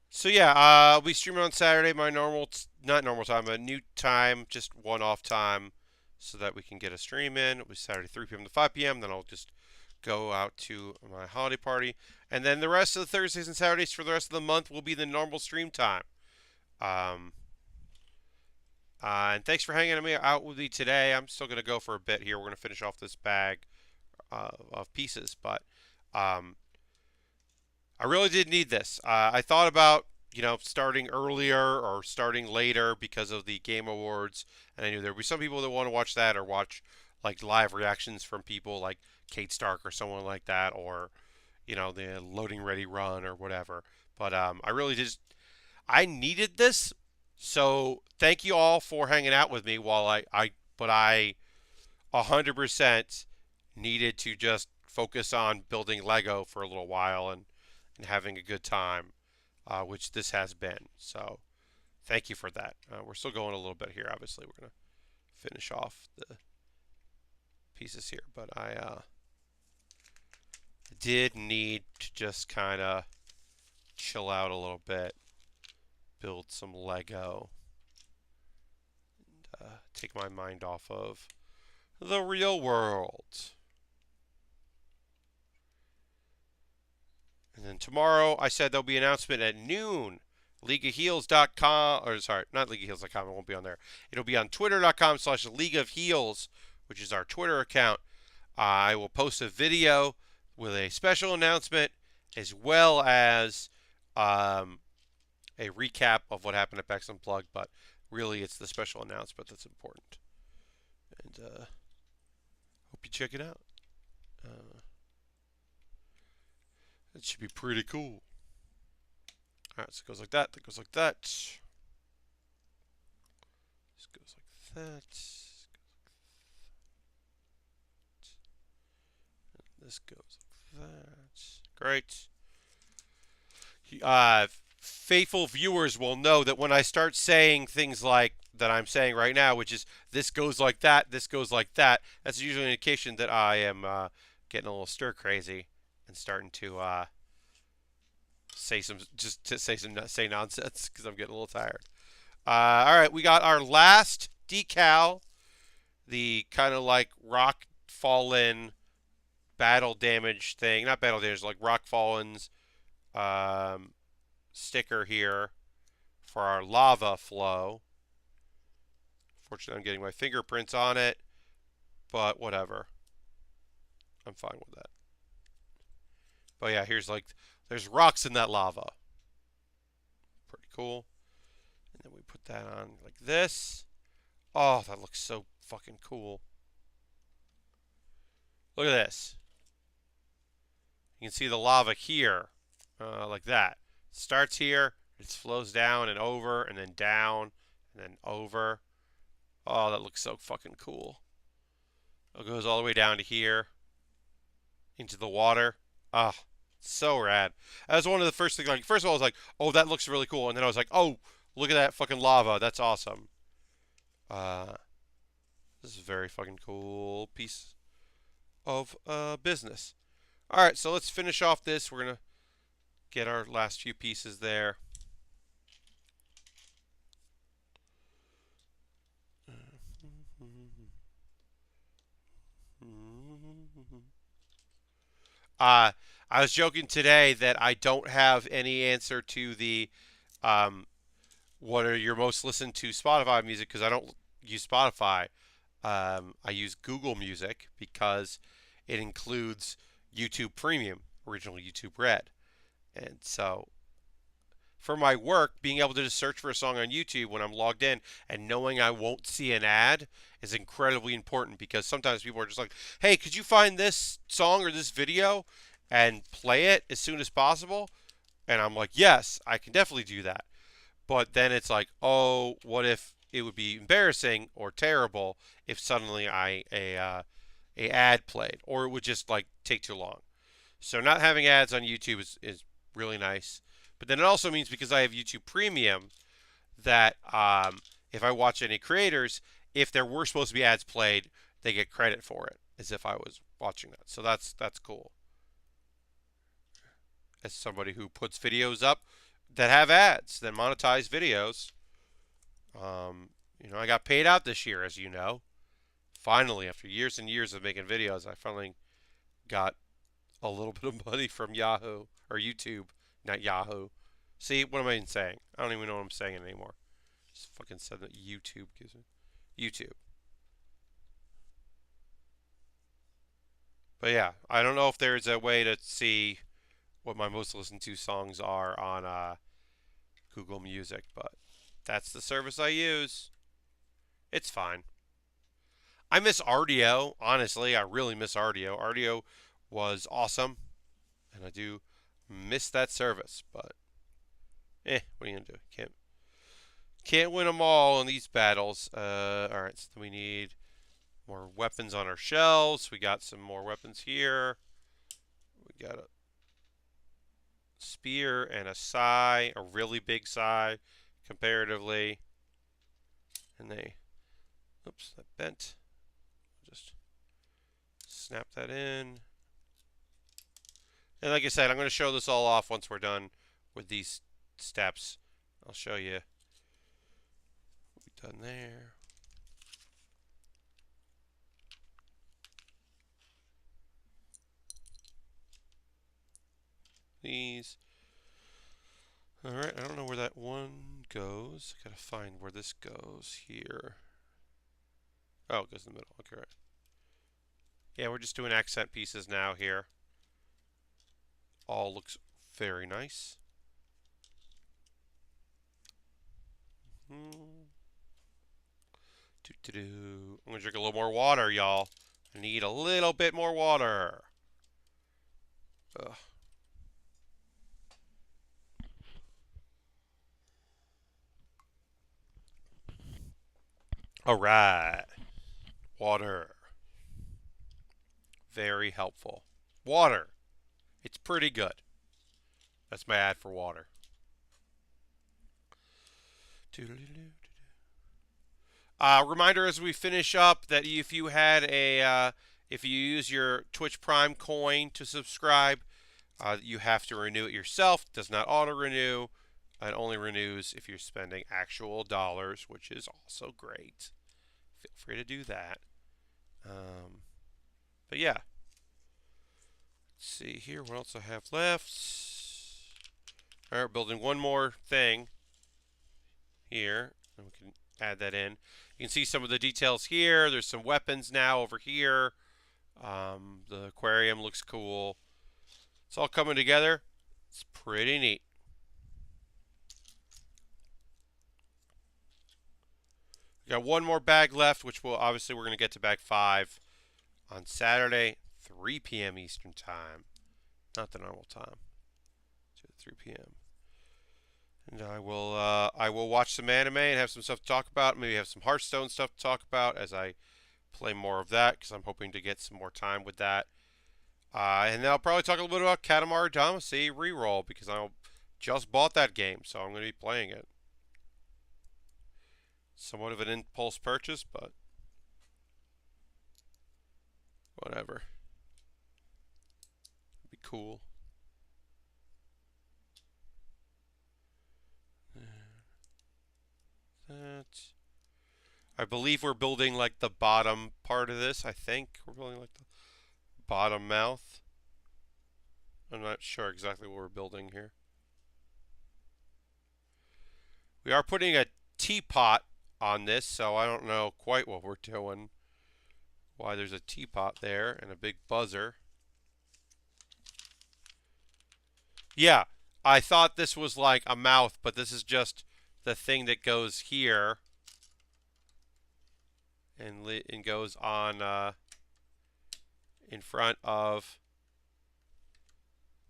So yeah, I'll be streaming on Saturday, my not normal time, a new time, just one-off time, so that we can get a stream in. It'll be Saturday 3 p.m. to 5 p.m. Then I'll just go out to my holiday party. And then the rest of the Thursdays and Saturdays for the rest of the month will be the normal stream time. And thanks for hanging out with me today. I'm still going to go for a bit here. We're going to finish off this bag of pieces, but I really did need this. I thought about, you know, starting earlier or starting later because of the Game Awards, and I knew there would be some people that want to watch that or watch like live reactions from people like Kate Stark or someone like that, or you know, the loading ready run or whatever. But I really just I needed this, so thank you all for hanging out with me while I 100% needed to just focus on building Lego for a little while and having a good time, which this has been. So thank you for that. We're still going a little bit here. Obviously, we're going to finish off the pieces here, but I did need to just kind of chill out a little bit, build some Lego, and take my mind off of the real world. And then tomorrow, I said there'll be an announcement at noon. LeagueOfHeels.com, or sorry, not LeagueOfHeels.com, it won't be on there. It'll be on Twitter.com/LeagueOfHeels, which is our Twitter account. I will post a video with a special announcement as well as a recap of what happened at Bex Unplugged, but really it's the special announcement that's important. And hope you check it out. It should be pretty cool. Alright, so it goes like that, that goes like that. This goes like that. And this goes like that. Great. Faithful viewers will know that when I start saying things like that I'm saying right now, which is this goes like that, this goes like that. That's usually an indication that I am getting a little stir crazy and starting to say nonsense because I'm getting a little tired. All right, we got our last decal, the kind of like rock fallen battle damage thing, not battle damage, like rock fallen's sticker here for our lava flow. Fortunately, I'm getting my fingerprints on it, but whatever. I'm fine with that. But yeah, there's rocks in that lava. Pretty cool. And then we put that on like this. Oh, that looks so fucking cool. Look at this. You can see the lava here, like that. It starts here, it flows down and over, and then down, and then over. Oh, that looks so fucking cool. It goes all the way down to here, into the water. Ah, oh, so rad. That was one of the first things. Like, first of all, I was like, "Oh, that looks really cool," and then I was like, "Oh, look at that fucking lava. That's awesome." This is a very fucking cool piece of business. All right, so let's finish off this. We're gonna get our last few pieces there. I was joking today that I don't have any answer to the what are your most listened to Spotify music because I don't use Spotify. I use Google Music because it includes YouTube Premium, original YouTube Red. And so for my work, being able to just search for a song on YouTube when I'm logged in and knowing I won't see an ad is incredibly important because sometimes people are just like, hey, could you find this song or this video and play it as soon as possible? And I'm like, yes, I can definitely do that. But then it's like, oh, what if it would be embarrassing or terrible if suddenly a ad played, or it would just like take too long. So not having ads on YouTube is really nice. But then it also means because I have YouTube Premium that if I watch any creators, if there were supposed to be ads played, they get credit for it as if I was watching that. So that's cool. As somebody who puts videos up that have ads, that monetize videos, I got paid out this year, as you know. Finally, after years and years of making videos, I finally got a little bit of money from Yahoo or YouTube, not Yahoo. See, what am I even saying? I don't even know what I'm saying anymore. Just fucking said that YouTube gives me YouTube. But yeah, I don't know if there's a way to see what my most listened to songs are on Google Music, but that's the service I use. It's fine. I miss Rdio, honestly. I really miss Rdio. Rdio was awesome, and I do miss that service, but what are you gonna do? Can't win them all in these battles. All right, so we need more weapons on our shelves. We got some more weapons here. We got a spear and a sai, a really big sai, comparatively. And oops, that bent. Just snap that in. And like I said, I'm going to show this all off once we're done with these steps. I'll show you what we've done there. These. Alright, I don't know where that one goes. I gotta find where this goes here. Oh, it goes in the middle. Okay, right. Yeah, we're just doing accent pieces now here. All looks very nice. I'm gonna drink a little more water, y'all. I need a little bit more water. Ugh. Alright. Water. Very helpful. Water. It's pretty good. That's my ad for water. Reminder as we finish up that if you had if you use your Twitch Prime coin to subscribe, you have to renew it yourself. It does not auto renew. It only renews if you're spending actual dollars, which is also great. Feel free to do that. But yeah, let's see here. What else I have left? All right, building one more thing here, and we can add that in. You can see some of the details here. There's some weapons now over here. The aquarium looks cool. It's all coming together. It's pretty neat. We got one more bag left, which we're going to get to bag 5 on Saturday, 3 p.m. Eastern Time. Not the normal time. 3 p.m. And I will watch some anime and have some stuff to talk about. Maybe have some Hearthstone stuff to talk about as I play more of that, because I'm hoping to get some more time with that. And then I'll probably talk a little bit about Katamari Damacy reroll, because I just bought that game, so I'm going to be playing it. Somewhat of an impulse purchase, but whatever. It'd be cool. I believe we're building like the bottom part of this. I think we're building like the bottom mouth. I'm not sure exactly what we're building here. We are putting a teapot on this, so I don't know quite what we're doing. Why there's a teapot there and a big buzzer. Yeah, I thought this was like a mouth, but this is just the thing that goes here and goes on in front of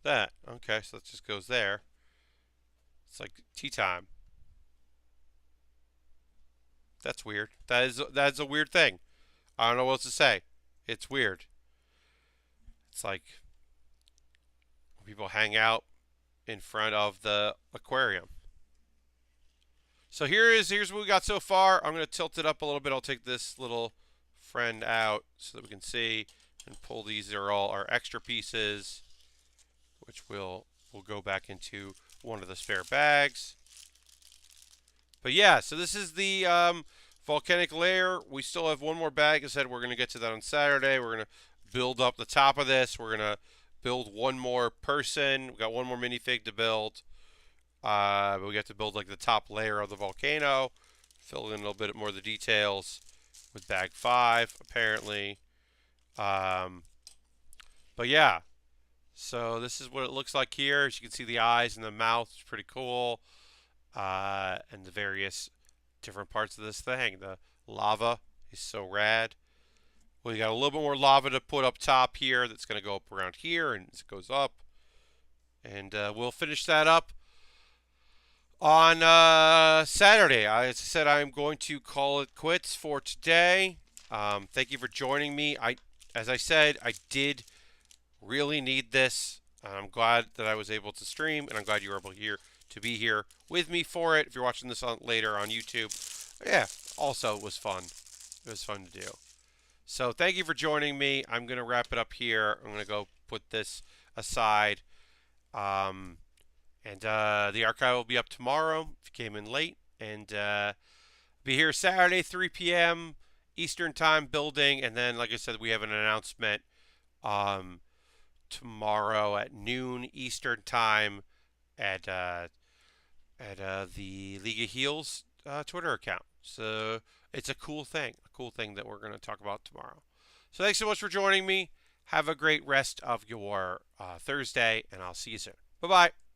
that. Okay, so that just goes there. It's like tea time. That's weird. That's a weird thing. I don't know what else to say. It's weird. It's like people hang out in front of the aquarium. So here's what we got so far. I'm going to tilt it up a little bit. I'll take this little friend out so that we can see and pull. These are all our extra pieces, which will go back into one of the spare bags. But yeah, so this is the volcanic lair. We still have one more bag. As I said, we're going to get to that on Saturday. We're going to build up the top of this. We're going to build one more person. We got one more minifig to build. But we have to build like the top layer of the volcano. Fill in a little bit more of the details with bag 5, apparently. But yeah. So this is what it looks like here. As you can see, the eyes and the mouth is pretty cool. And the various different parts of this thing. The lava is so rad. We got a little bit more lava to put up top here. That's going to go up around here, and it goes up. And we'll finish that up on Saturday. As I said, I'm going to call it quits for today. Thank you for joining me. As I said, I did really need this. I'm glad that I was able to stream, and I'm glad you were able to be here with me for it. If you're watching this later on YouTube, yeah, also it was fun. It was fun to do. So thank you for joining me. I'm going to wrap it up here. I'm going to go put this aside. And the archive will be up tomorrow if you came in late. And be here Saturday, 3 p.m. Eastern Time building. And then, like I said, we have an announcement tomorrow at noon Eastern Time at the League of Heels Twitter account. So it's a cool thing that we're going to talk about tomorrow. So thanks so much for joining me. Have a great rest of your Thursday, and I'll see you soon. Bye-bye.